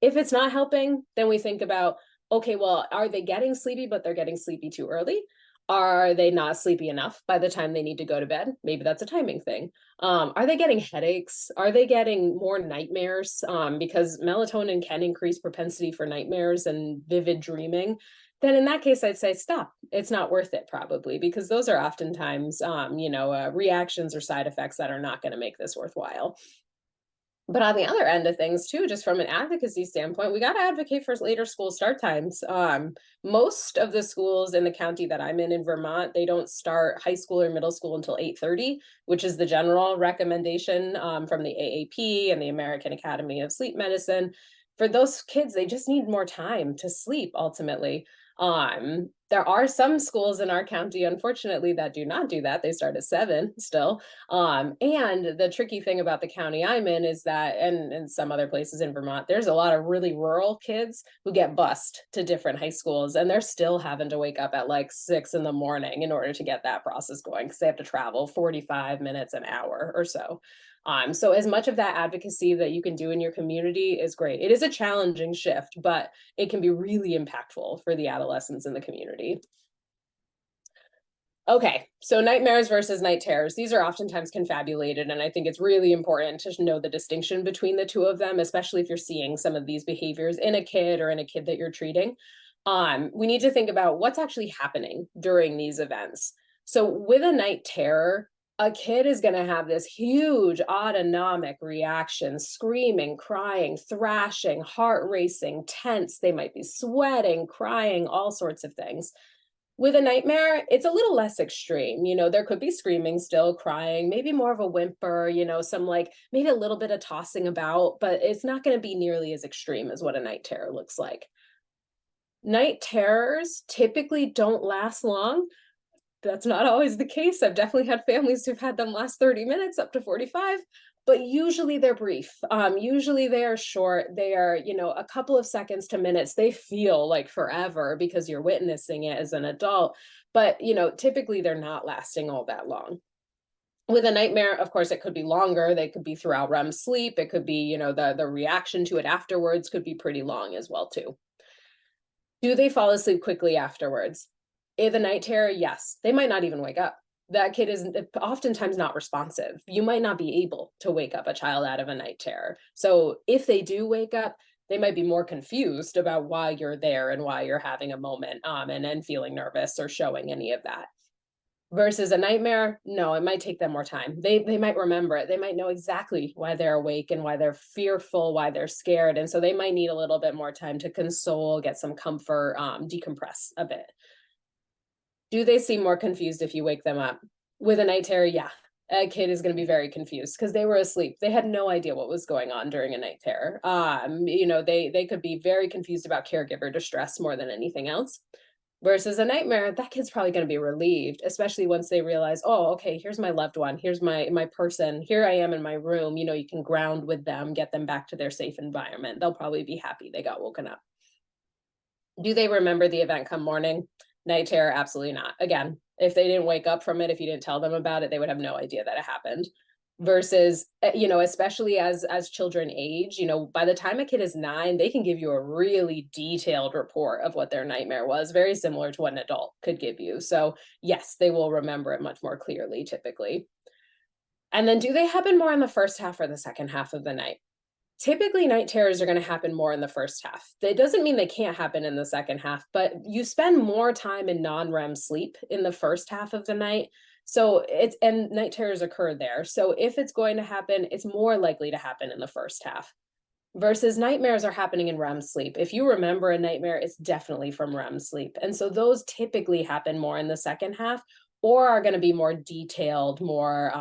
If it's not helping, then we think about, okay, well, are they getting sleepy, but they're getting sleepy too early? Are they not sleepy enough by the time they need to go to bed? Maybe that's a timing thing. Are they getting headaches? Are they getting more nightmares? Because melatonin can increase propensity for nightmares and vivid dreaming. Then in that case, I'd say stop. It's not worth it probably, because those are oftentimes, reactions or side effects that are not going to make this worthwhile. But on the other end of things too, just from an advocacy standpoint, we got to advocate for later school start times. Most of the schools in the county that I'm in Vermont, they don't start high school or middle school until 8:30, which is the general recommendation from the AAP and the American Academy of Sleep Medicine. For those kids, they just need more time to sleep ultimately. There are some schools in our county, unfortunately, that do not do that. They start at 7 still. And the tricky thing about the county I'm in is that, and some other places in Vermont, there's a lot of really rural kids who get bused to different high schools, and they're still having to wake up at like 6 in the morning in order to get that process going, because they have to travel 45 minutes, an hour or so. So as much of that advocacy that you can do in your community is great. It is a challenging shift, but it can be really impactful for the adolescents in the community. Okay, so nightmares versus night terrors. These are oftentimes confabulated, and I think it's really important to know the distinction between the two of them, especially if you're seeing some of these behaviors in a kid or in a kid that you're treating. We need to think about what's actually happening during these events. So with a night terror, a kid is going to have this huge autonomic reaction, screaming, crying, thrashing, heart racing, tense. They might be sweating, crying, all sorts of things. With a nightmare, it's a little less extreme. There could be screaming still, crying, maybe more of a whimper, some maybe a little bit of tossing about, but it's not going to be nearly as extreme as what a night terror looks like. Night terrors typically don't last long. That's not always the case. I've definitely had families who've had them last 30 minutes up to 45, but usually they're brief. Usually they are short. They are, a couple of seconds to minutes. They feel like forever because you're witnessing it as an adult, but typically they're not lasting all that long. With a nightmare, of course, it could be longer. They could be throughout REM sleep. It could be, the reaction to it afterwards could be pretty long as well, too. Do they fall asleep quickly afterwards? In the night terror, yes. They might not even wake up. That kid is oftentimes not responsive. You might not be able to wake up a child out of a night terror. So if they do wake up, they might be more confused about why you're there and why you're having a moment, and then feeling nervous or showing any of that. Versus a nightmare, no, it might take them more time. They might remember it. They might know exactly why they're awake and why they're fearful, why they're scared. And so they might need a little bit more time to console, get some comfort, decompress a bit. Do they seem more confused if you wake them up? With a night terror, yeah. A kid is going to be very confused because they were asleep. They had no idea what was going on during a night terror. They could be very confused about caregiver distress more than anything else. Versus a nightmare, that kid's probably going to be relieved, especially once they realize, oh, okay, here's my loved one, here's my person, here I am in my room. You can ground with them, get them back to their safe environment. They'll probably be happy they got woken up. Do they remember the event come morning? Night terror, absolutely not. Again, if they didn't wake up from it, if you didn't tell them about it, they would have no idea that it happened. Versus, especially as children age, by the time a kid is 9, they can give you a really detailed report of what their nightmare was, very similar to what an adult could give you. So yes, they will remember it much more clearly typically. And then do they happen more in the first half or the second half of the night? Typically, night terrors are going to happen more in the first half. That doesn't mean they can't happen in the second half, but you spend more time in non-REM sleep in the first half of the night. So and night terrors occur there. So if it's going to happen, it's more likely to happen in the first half. Versus nightmares are happening in REM sleep. If you remember a nightmare, it's definitely from REM sleep. And so those typically happen more in the second half, or are going to be more detailed, more,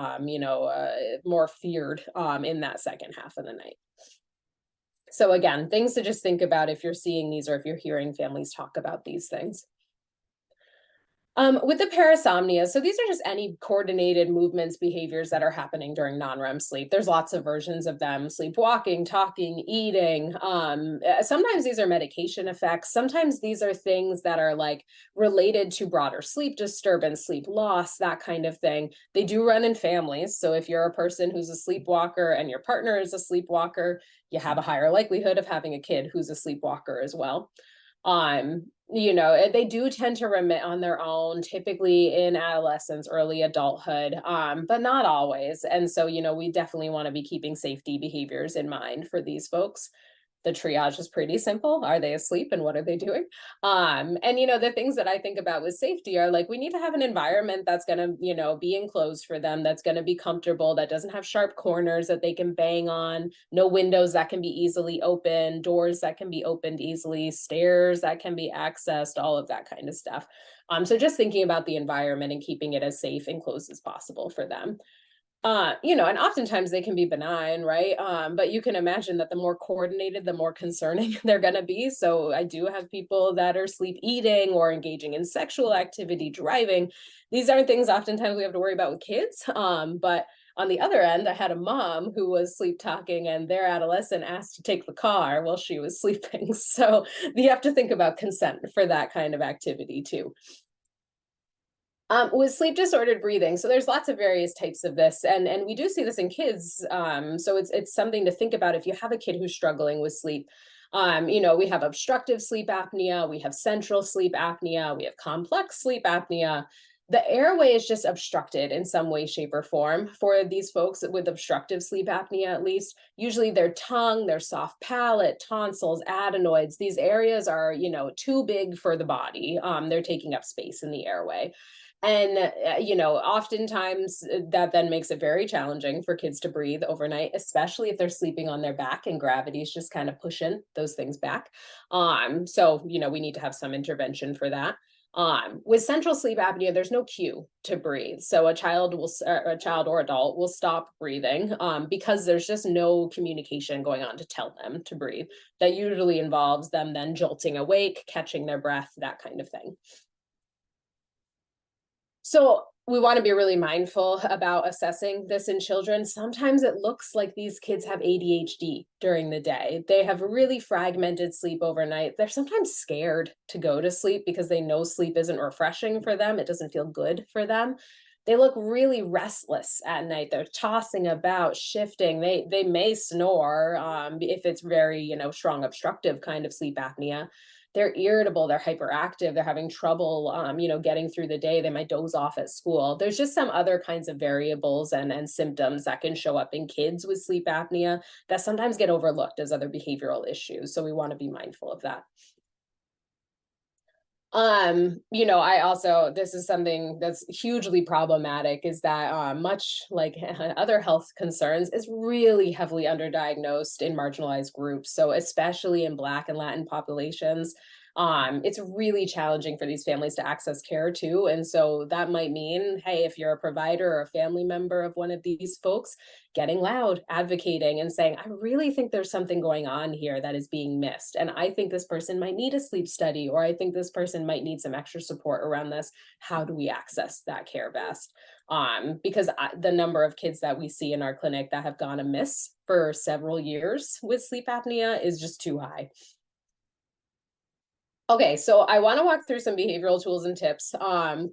more feared in that second half of the night. So again, things to just think about if you're seeing these or if you're hearing families talk about these things. With the parasomnia, so these are just any coordinated movements, behaviors that are happening during non-REM sleep. There's lots of versions of them: sleepwalking, talking, eating. Sometimes these are medication effects. Sometimes these are things that are like related to broader sleep disturbance, sleep loss, that kind of thing. They do run in families. So if you're a person who's a sleepwalker and your partner is a sleepwalker, you have a higher likelihood of having a kid who's a sleepwalker as well. They do tend to remit on their own, typically in adolescence, early adulthood, but not always. And so, we definitely want to be keeping safety behaviors in mind for these folks. The triage is pretty simple. Are they asleep and what are they doing? And the things that I think about with safety are like, we need to have an environment that's going to, be enclosed for them, that's going to be comfortable, that doesn't have sharp corners that they can bang on, no windows that can be easily opened, doors that can be opened easily, stairs that can be accessed, all of that kind of stuff. So just thinking about the environment and keeping it as safe and close as possible for them. And oftentimes they can be benign, right? But you can imagine that the more coordinated, the more concerning they're going to be. So I do have people that are sleep eating or engaging in sexual activity, driving. These aren't things oftentimes we have to worry about with kids. But on the other end, I had a mom who was sleep talking and their adolescent asked to take the car while she was sleeping. So you have to think about consent for that kind of activity too. With sleep disordered breathing, so there's lots of various types of this, and we do see this in kids. So it's something to think about if you have a kid who's struggling with sleep. We have obstructive sleep apnea, we have central sleep apnea, we have complex sleep apnea. The airway is just obstructed in some way, shape, or form for these folks with obstructive sleep apnea, at least. Usually their tongue, their soft palate, tonsils, adenoids, these areas are, too big for the body. They're taking up space in the airway. And, oftentimes that then makes it very challenging for kids to breathe overnight, especially if they're sleeping on their back and gravity is just kind of pushing those things back. So, we need to have some intervention for that. With central sleep apnea, there's no cue to breathe. So a child or adult will stop breathing because there's just no communication going on to tell them to breathe. That usually involves them then jolting awake, catching their breath, that kind of thing. So we want to be really mindful about assessing this in children. Sometimes it looks like these kids have ADHD during the day. They have really fragmented sleep overnight. They're sometimes scared to go to sleep because they know sleep isn't refreshing for them. It doesn't feel good for them. They look really restless at night. They're tossing about, shifting. They may snore if it's very, strong obstructive kind of sleep apnea. They're irritable, they're hyperactive, they're having trouble, getting through the day. They might doze off at school. There's just some other kinds of variables and symptoms that can show up in kids with sleep apnea that sometimes get overlooked as other behavioral issues. So we want to be mindful of that. I also, this is something that's hugely problematic, is that much like other health concerns, is really heavily underdiagnosed in marginalized groups. So especially in Black and Latin populations, it's really challenging for these families to access care too. And so that might mean, hey, if you're a provider or a family member of one of these folks, getting loud, advocating and saying, I really think there's something going on here that is being missed. And I think this person might need a sleep study, or I think this person might need some extra support around this. How do we access that care best? Because the number of kids that we see in our clinic that have gone amiss for several years with sleep apnea is just too high. Okay, so I want to walk through some behavioral tools and tips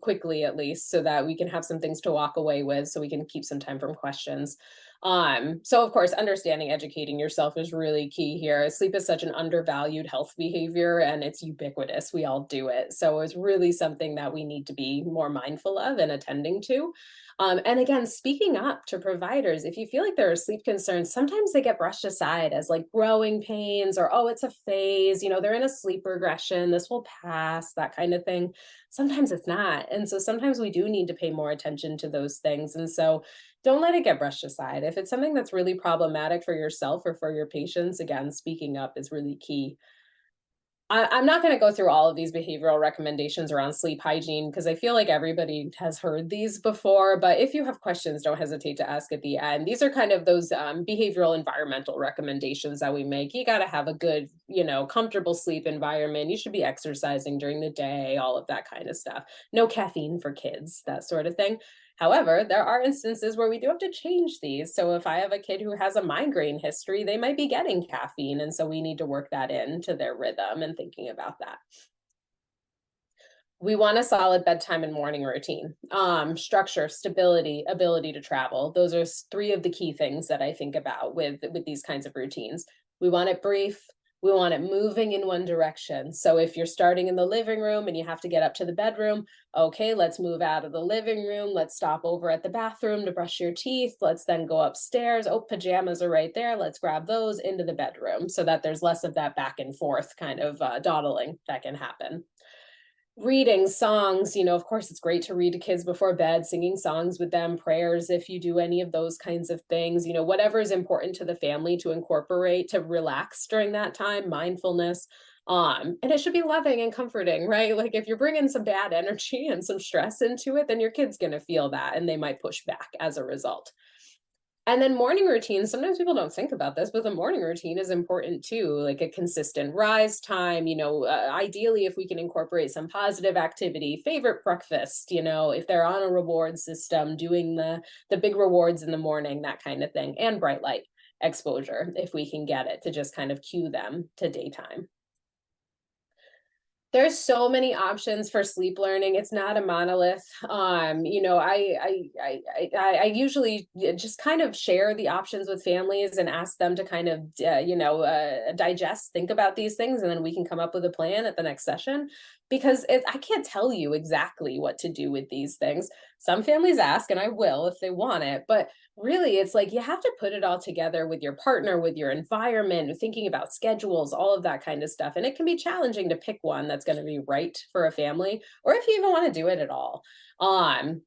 quickly, at least, so that we can have some things to walk away with, so we can keep some time from questions. So of course, understanding, educating yourself is really key here. Sleep is such an undervalued health behavior and it's ubiquitous. We all do it. So it's really something that we need to be more mindful of and attending to. And again, speaking up to providers, if you feel like there are sleep concerns, sometimes they get brushed aside as like growing pains, or, oh, it's a phase, they're in a sleep regression, this will pass, that kind of thing. Sometimes it's not. And so sometimes we do need to pay more attention to those things. And so don't let it get brushed aside. If it's something that's really problematic for yourself or for your patients, again, speaking up is really key. I'm not going to go through all of these behavioral recommendations around sleep hygiene because I feel like everybody has heard these before. But if you have questions, don't hesitate to ask at the end. These are kind of those behavioral environmental recommendations that we make. You got to have a good, comfortable sleep environment. You should be exercising during the day, all of that kind of stuff. No caffeine for kids, that sort of thing. However, there are instances where we do have to change these. So if I have a kid who has a migraine history, they might be getting caffeine. And so we need to work that into their rhythm and thinking about that. We want a solid bedtime and morning routine. Structure, stability, ability to travel. Those are three of the key things that I think about with these kinds of routines. We want it brief. We want it moving in one direction. So if you're starting in the living room and you have to get up to the bedroom, okay, let's move out of the living room. Let's stop over at the bathroom to brush your teeth. Let's then go upstairs. Oh, pajamas are right there. Let's grab those into the bedroom so that there's less of that back and forth kind of dawdling that can happen. Reading songs, of course, it's great to read to kids before bed, singing songs with them, prayers, if you do any of those kinds of things, whatever is important to the family to incorporate, to relax during that time, mindfulness. And it should be loving and comforting, right? Like if you're bringing some bad energy and some stress into it, then your kid's going to feel that and they might push back as a result. And then morning routines, sometimes people don't think about this, but the morning routine is important too, like a consistent rise time, ideally if we can incorporate some positive activity, favorite breakfast, if they're on a reward system, doing the big rewards in the morning, that kind of thing, and bright light exposure, if we can get it to just kind of cue them to daytime. There's so many options for sleep learning. It's not a monolith. I usually just kind of share the options with families and ask them to kind of, digest, think about these things, and then we can come up with a plan at the next session. Because I can't tell you exactly what to do with these things. Some families ask, and I will if they want it, but really it's like you have to put it all together with your partner, with your environment, thinking about schedules, all of that kind of stuff. And it can be challenging to pick one that's going to be right for a family, or if you even want to do it at all.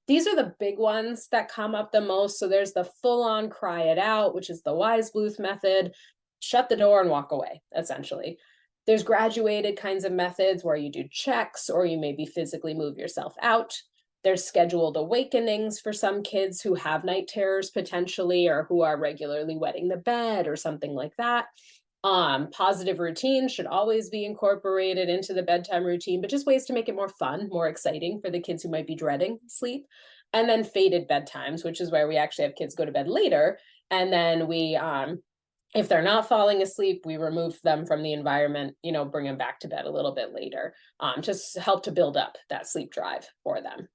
These are the big ones that come up the most. So there's the full-on cry it out, which is the Wise Bluth method. Shut the door and walk away, essentially. There's graduated kinds of methods where you do checks or you maybe physically move yourself out. There's scheduled awakenings for some kids who have night terrors potentially, or who are regularly wetting the bed or something like that. Positive routine should always be incorporated into the bedtime routine, but just ways to make it more fun, more exciting for the kids who might be dreading sleep. And then fated bedtimes, which is where we actually have kids go to bed later. And then we, if they're not falling asleep, we remove them from the environment, bring them back to bed a little bit later, just help to build up that sleep drive for them.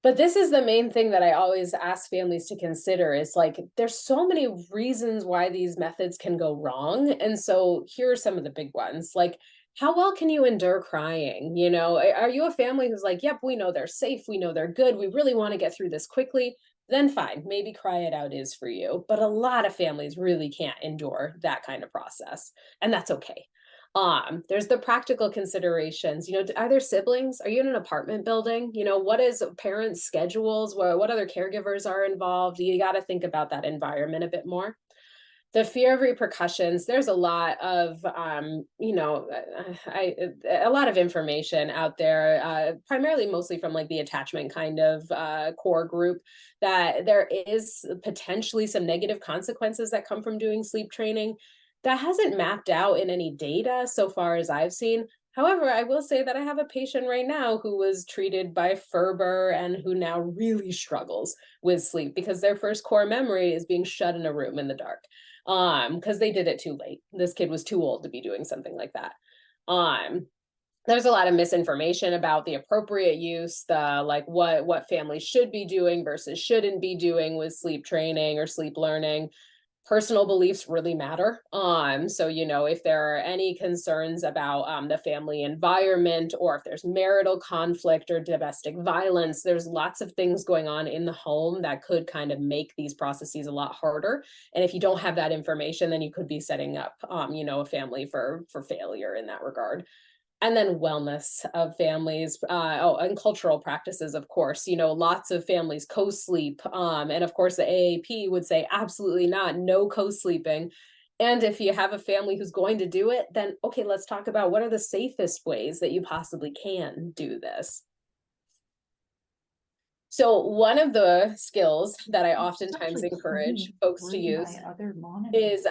But this is the main thing that I always ask families to consider is like, there's so many reasons why these methods can go wrong. And so here are some of the big ones. Like, how well can you endure crying? Are you a family who's like, yep, we know they're safe, we know they're good, we really want to get through this quickly? Then fine, maybe cry it out is for you. But a lot of families really can't endure that kind of process, and that's okay. There's the practical considerations, are there siblings? Are you in an apartment building? What is parents' schedules? What other caregivers are involved? You got to think about that environment a bit more. The fear of repercussions, there's a lot of, a lot of information out there, primarily mostly from like the attachment kind of core group, that there is potentially some negative consequences that come from doing sleep training. That hasn't mapped out in any data so far as I've seen. However, I will say that I have a patient right now who was treated by Ferber and who now really struggles with sleep because their first core memory is being shut in a room in the dark, because they did it too late. This kid was too old to be doing something like that. There's a lot of misinformation about the appropriate use, the like what families should be doing versus shouldn't be doing with sleep training or sleep learning. Personal beliefs really matter. So, if there are any concerns about the family environment, or if there's marital conflict or domestic violence, there's lots of things going on in the home that could kind of make these processes a lot harder. And if you don't have that information, then you could be setting up, a family for failure in that regard. And then wellness of families, and cultural practices, of course, lots of families co-sleep. And of course, the AAP would say, absolutely not, no co-sleeping. And if you have a family who's going to do it, then, okay, let's talk about what are the safest ways that you possibly can do this. So one of the skills that I oftentimes encourage folks to use is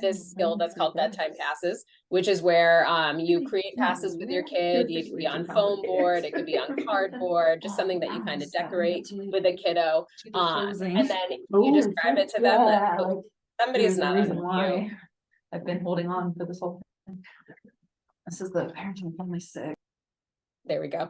this skill that's called bedtime passes, which is where you create passes with your kid. You can be on foam board, it could be on cardboard, just something that you kind of decorate with a kiddo. And then you describe it to them that somebody's not reason on why you. I've been holding on for this whole thing. This is the parenting family sick. There we go.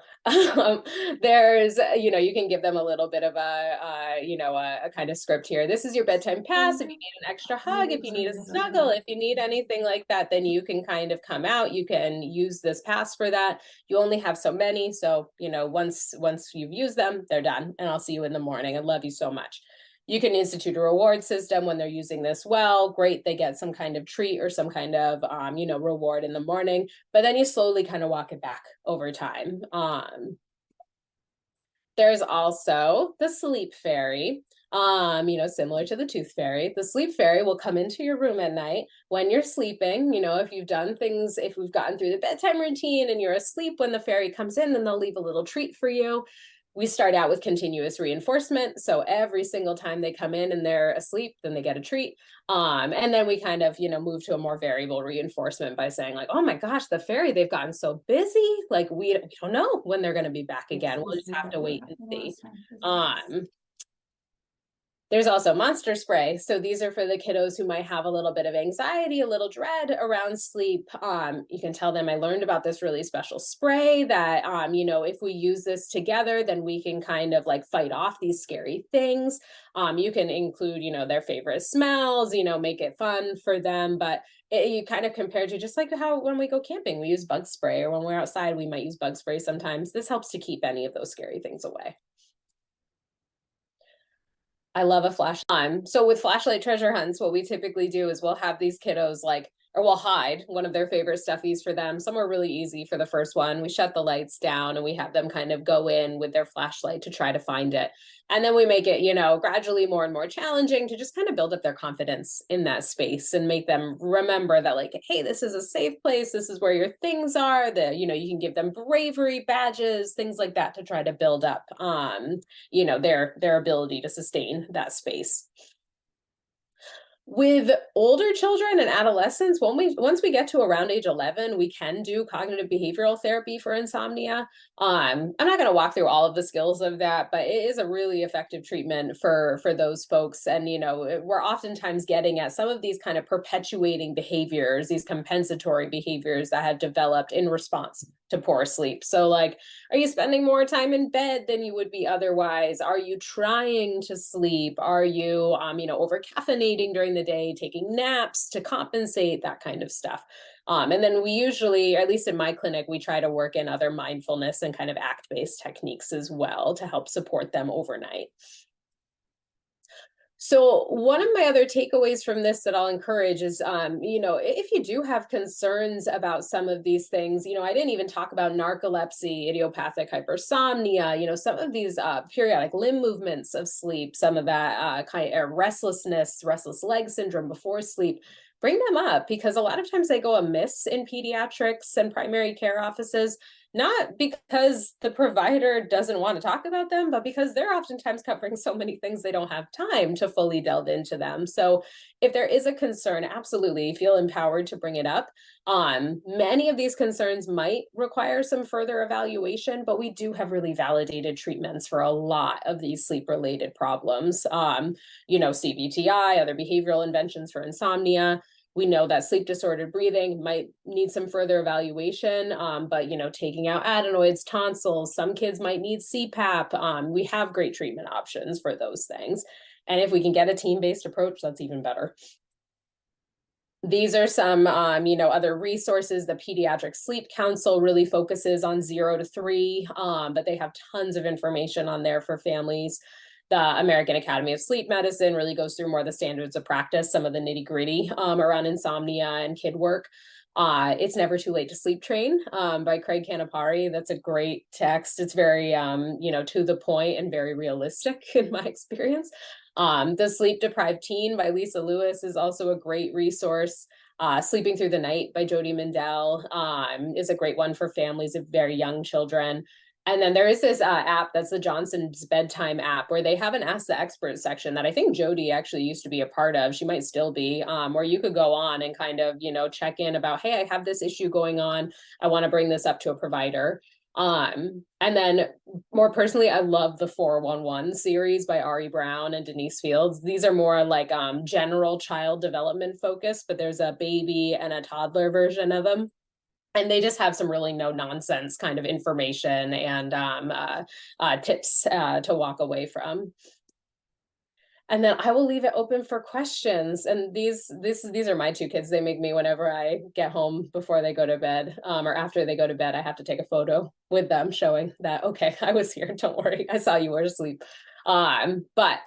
There's, you can give them a little bit of a kind of script here. This is your bedtime pass. If you need an extra hug, if you need a snuggle, if you need anything like that, then you can kind of come out. You can use this pass for that. You only have so many. So, once you've used them, they're done. And I'll see you in the morning. I love you so much. You can institute a reward system when they're using this well. Great, they get some kind of treat or some kind of, reward in the morning, but then you slowly kind of walk it back over time. There's also the sleep fairy, similar to the tooth fairy. The sleep fairy will come into your room at night when you're sleeping. If you've done things, if we've gotten through the bedtime routine and you're asleep, when the fairy comes in, then they'll leave a little treat for you. We start out with continuous reinforcement. So every single time they come in and they're asleep, then they get a treat. And then we kind of, move to a more variable reinforcement by saying like, oh my gosh, the fairy, they've gotten so busy. Like we don't know when they're going to be back again. We'll just have to wait and see. There's also monster spray. So these are for the kiddos who might have a little bit of anxiety, a little dread around sleep. You can tell them I learned about this really special spray that, if we use this together, then we can kind of like fight off these scary things. You can include, their favorite smells, make it fun for them. But you kind of compare to just like how when we go camping, we use bug spray, or when we're outside, we might use bug spray sometimes. This helps to keep any of those scary things away. I love a flashlight. So with flashlight treasure hunts, what we typically do is we'll have these kiddos or we'll hide one of their favorite stuffies for them. Some are really easy for the first one. We shut the lights down and we have them kind of go in with their flashlight to try to find it. And then we make it, gradually more and more challenging to just kind of build up their confidence in that space and make them remember that like, hey, this is a safe place. This is where your things are. You can give them bravery badges, things like that to try to build up, their ability to sustain that space. With older children and adolescents, once we get to around age 11, we can do cognitive behavioral therapy for insomnia. I'm not going to walk through all of the skills of that, but it is a really effective treatment for those folks. And we're oftentimes getting at some of these kind of perpetuating behaviors, these compensatory behaviors that have developed in response to poor sleep. So like, are you spending more time in bed than you would be otherwise? Are you trying to sleep? Are you over caffeinating during the day, taking naps to compensate, that kind of stuff? And then we usually, or at least in my clinic, we try to work in other mindfulness and kind of act-based techniques as well to help support them overnight. So one of my other takeaways from this that I'll encourage is, if you do have concerns about some of these things, I didn't even talk about narcolepsy, idiopathic hypersomnia, some of these periodic limb movements of sleep, some of that kind of restlessness, restless leg syndrome before sleep. Bring them up because a lot of times they go amiss in pediatrics and primary care offices, not because the provider doesn't want to talk about them, but because they're oftentimes covering so many things they don't have time to fully delve into them. So if there is a concern, absolutely feel empowered to bring it up. Many of these concerns might require some further evaluation, but we do have really validated treatments for a lot of these sleep-related problems. CBTI, other behavioral interventions for insomnia. We know that sleep disordered breathing might need some further evaluation, but taking out adenoids, tonsils, some kids might need CPAP. We have great treatment options for those things. And if we can get a team-based approach, that's even better. These are some, other resources. The Pediatric Sleep Council really focuses on 0 to 3, but they have tons of information on there for families. The American Academy of Sleep Medicine really goes through more of the standards of practice, some of the nitty gritty around insomnia and kid work. It's Never Too Late to Sleep Train by Craig Canapari. That's a great text. It's very, to the point and very realistic in my experience. The Sleep Deprived Teen by Lisa Lewis is also a great resource. Sleeping Through the Night by Jody Mindell is a great one for families of very young children. And then there is this app that's the Johnson's Bedtime app where they have an Ask the Expert section that I think Jody actually used to be a part of. She might still be, where you could go on and kind of, check in about, hey, I have this issue going on. I want to bring this up to a provider. And then more personally, I love the 411 series by Ari Brown and Denise Fields. These are more like general child development focused, but there's a baby and a toddler version of them. And they just have some really no nonsense kind of information and tips to walk away from. And then I will leave it open for questions. And these are my two kids. They make me whenever I get home before they go to bed or after they go to bed, I have to take a photo with them showing that, okay, I was here. Don't worry. I saw you were asleep. But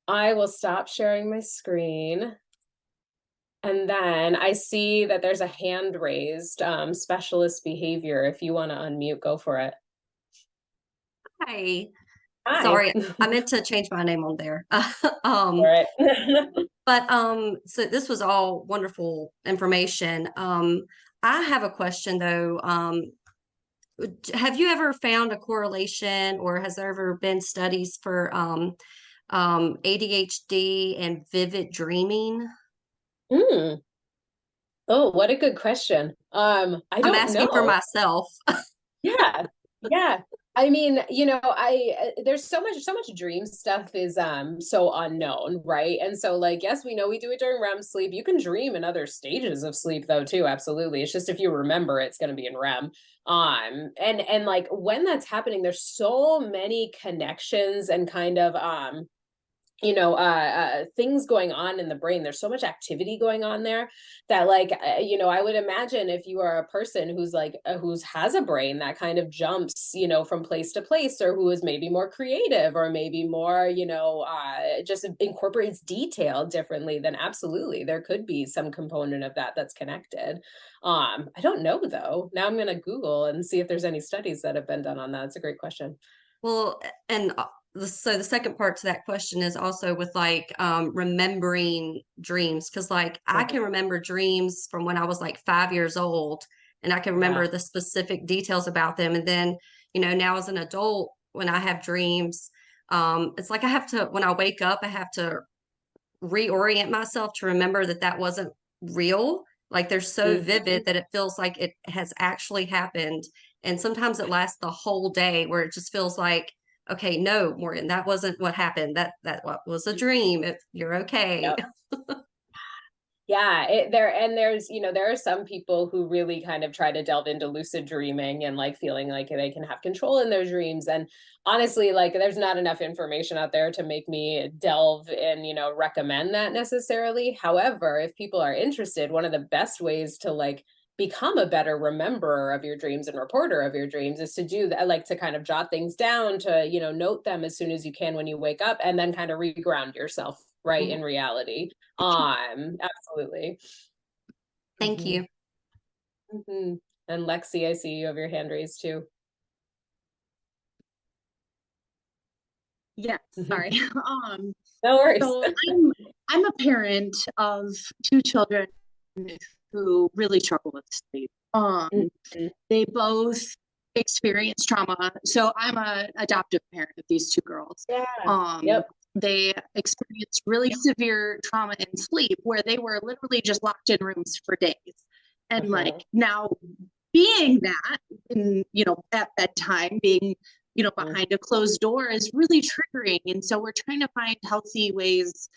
I will stop sharing my screen. And then I see that there's a hand raised, specialist behavior. If you want to unmute, go for it. Hi. Hi. Sorry, I meant to change my name on there. All right. But so this was all wonderful information. I have a question though. Have you ever found a correlation, or has there ever been studies for ADHD and vivid dreaming? Oh, what a good question. I'm asking for myself. Yeah. I mean, there's so much dream stuff is so unknown, right? And so like, yes, we know we do it during REM sleep. You can dream in other stages of sleep though too, absolutely. It's just if you remember it's going to be in REM. And like when that's happening, there's so many connections and kind of things going on in the brain. There's so much activity going on there that like, I would imagine if you are a person who's like, who's has a brain that kind of jumps, from place to place, or who is maybe more creative or maybe more, just incorporates detail differently, then absolutely there could be some component of that that's connected. I don't know though. Now I'm going to Google and see if there's any studies that have been done on that. It's a great question. Well, and so the second part to that question is also with like remembering dreams, because like I can remember dreams from when I was like 5 years old, and I can remember the specific details about them. And then now as an adult, when I have dreams, it's like I have to, when I wake up, I have to reorient myself to remember that that wasn't real. Like they're so vivid that it feels like it has actually happened. And sometimes it lasts the whole day where it just feels like, okay, no, Morgan, that wasn't what happened. That what was a dream. You're okay. Yep. Yeah, there's, there are some people who really kind of try to delve into lucid dreaming and like feeling like they can have control in their dreams. And honestly, like there's not enough information out there to make me delve and, recommend that necessarily. However, if people are interested, one of the best ways to like become a better rememberer of your dreams and reporter of your dreams is to do that, like to kind of jot things down, to, note them as soon as you can when you wake up, and then kind of reground yourself right in reality. Absolutely. Thank you. And Lexi, I see you have your hand raised too. Yes, sorry. No worries. So I'm a parent of two children who really struggle with sleep. They both experience trauma. So I'm a adoptive parent of these two girls. Yeah. They experienced really severe trauma in sleep where they were literally just locked in rooms for days. And like now being that in, at bedtime, being, behind a closed door is really triggering. And so we're trying to find healthy ways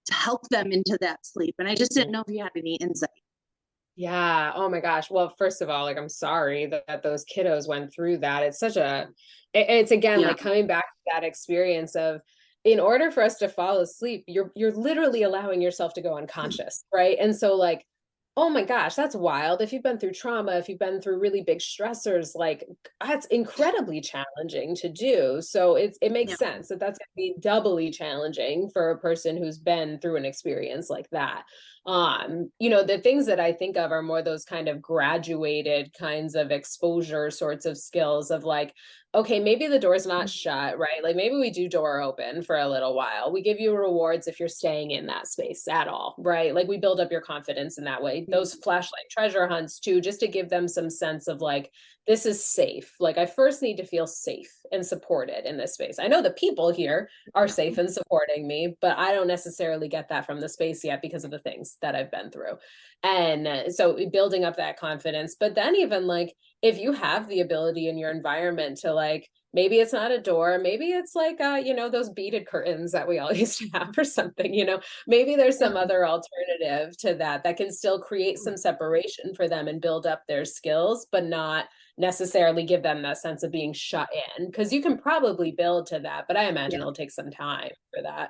to help them into that sleep. And I just didn't know if you had any insight. Yeah. Oh my gosh. Well, first of all, like, I'm sorry that those kiddos went through that. It's it's again, like coming back to that experience of, in order for us to fall asleep, you're literally allowing yourself to go unconscious. Right. And so like, oh my gosh, that's wild. If you've been through trauma, if you've been through really big stressors, like that's incredibly challenging to do. So it makes sense that that's going to be doubly challenging for a person who's been through an experience like that. The things that I think of are more those kind of graduated kinds of exposure sorts of skills of like, okay, maybe the door's not shut, right? Like maybe we do door open for a little while. We give you rewards if you're staying in that space at all, right? Like we build up your confidence in that way. Those flashlight treasure hunts too, just to give them some sense of like, this is safe. Like I first need to feel safe and supported in this space. I know the people here are safe and supporting me, but I don't necessarily get that from the space yet because of the things that I've been through. And so building up that confidence, but then even like, if you have the ability in your environment to like, maybe it's not a door, maybe it's like, those beaded curtains that we all used to have or something, maybe there's some other alternative to that can still create some separation for them and build up their skills, but not necessarily give them that sense of being shut in, because you can probably build to that, but I imagine it'll take some time for that.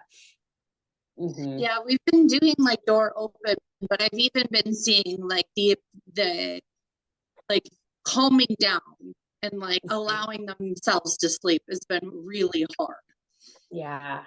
Yeah, we've been doing like door open, but I've even been seeing like the like calming down and like allowing themselves to sleep has been really hard. Yeah.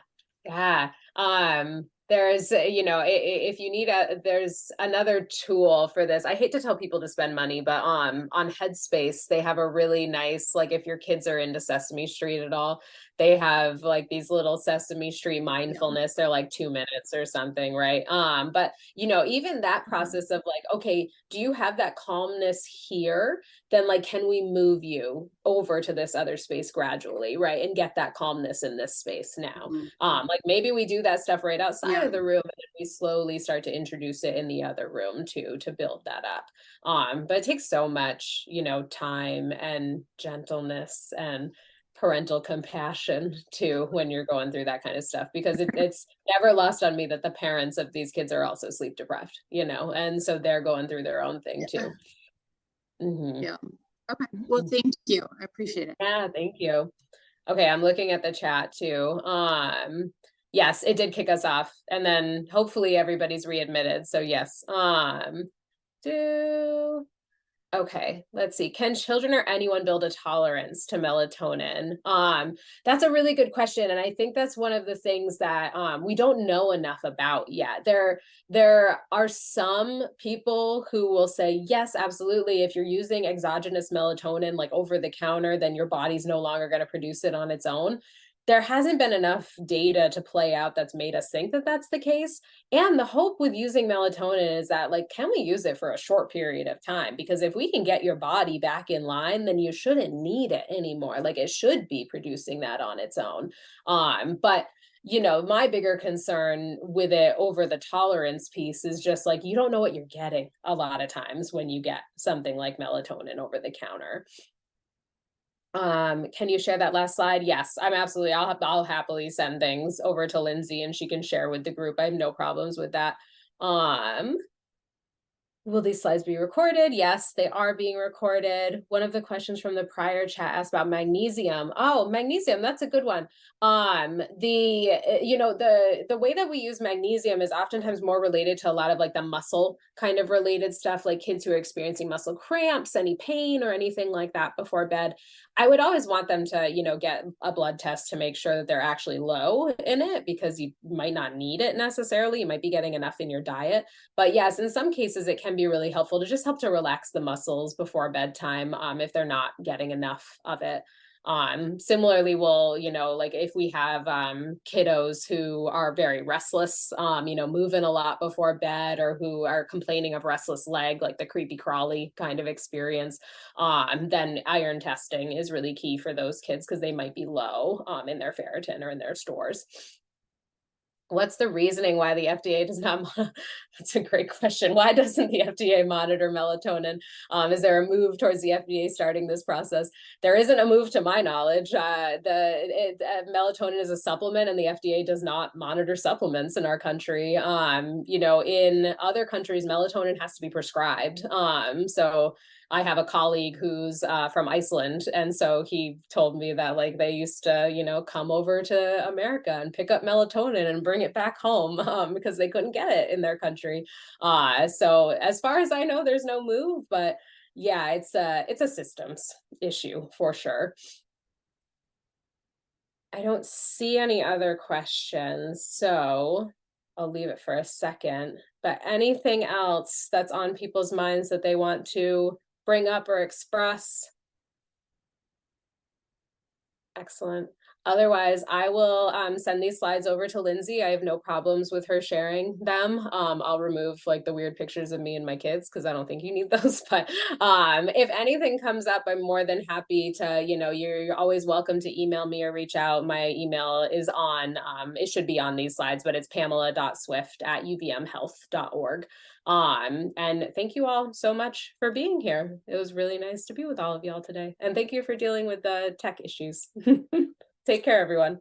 There's, if you need there's another tool for this. I hate to tell people to spend money, but on Headspace, they have a really nice, like if your kids are into Sesame Street at all, they have like these little Sesame Street mindfulness. They're like 2 minutes or something, right? But even that process of like, okay, do you have that calmness here? Then like, can we move you over to this other space gradually, right? And get that calmness in this space now. Like maybe we do that stuff right outside of the room, and then we slowly start to introduce it in the other room too, to build that up. But it takes so much, time and gentleness and parental compassion too when you're going through that kind of stuff, because it's never lost on me that the parents of these kids are also sleep deprived, and so they're going through their own thing too. Yeah. Okay. Well, thank you. I appreciate it. Yeah, thank you. Okay, I'm looking at the chat too. Yes, it did kick us off, and then hopefully everybody's readmitted. So yes. Okay, let's see. Can children or anyone build a tolerance to melatonin? That's a really good question. And I think that's one of the things that we don't know enough about yet. There are some people who will say, yes, absolutely. If you're using exogenous melatonin, like over the counter, then your body's no longer going to produce it on its own. There hasn't been enough data to play out that's made us think that that's the case. And the hope with using melatonin is that, like, can we use it for a short period of time? Because if we can get your body back in line, then you shouldn't need it anymore. Like, it should be producing that on its own. But you know, my bigger concern with it over the tolerance piece is just like, you don't know what you're getting a lot of times when you get something like melatonin over the counter. Can you share that last slide? Yes, I'm absolutely, I'll happily send things over to Lindsay and she can share with the group. I have no problems with that. Will these slides be recorded? Yes, they are being recorded. One of the questions from the prior chat asked about magnesium. Oh, magnesium, that's a good one. You know, the way that we use magnesium is oftentimes more related to a lot of like the muscle kind of related stuff, like kids who are experiencing muscle cramps, any pain or anything like that before bed. I would always want them to, you know, get a blood test to make sure that they're actually low in it, because you might not need it necessarily. You might be getting enough in your diet. But yes, in some cases, it can be really helpful to just help to relax the muscles before bedtime if they're not getting enough of it. Similarly, we'll, you know, like if we have kiddos who are very restless, you know, moving a lot before bed, or who are complaining of restless leg, like the creepy crawly kind of experience, then iron testing is really key for those kids because they might be low in their ferritin or in their stores. What's the reasoning why the FDA does not? That's a great question. Why doesn't the FDA monitor melatonin? Is there a move towards the FDA starting this process? There isn't a move to my knowledge. Melatonin is a supplement, and the FDA does not monitor supplements in our country. You know, in other countries, melatonin has to be prescribed. So I have a colleague who's from Iceland, and so he told me that like they used to, you know, come over to America and pick up melatonin and bring it back home because they couldn't get it in their country. So as far as I know, there's no move, but yeah, it's a systems issue for sure. I don't see any other questions, so I'll leave it for a second. But anything else that's on people's minds that they want to bring up or express? Excellent. Otherwise, I will send these slides over to Lindsay. I have no problems with her sharing them. I'll remove like the weird pictures of me and my kids because I don't think you need those. But if anything comes up, I'm more than happy to, you know, you're always welcome to email me or reach out. My email is on, it should be on these slides, but it's pamela.swift@uvmhealth.org. And thank you all so much for being here. It was really nice to be with all of y'all today. And thank you for dealing with the tech issues. Take care, everyone.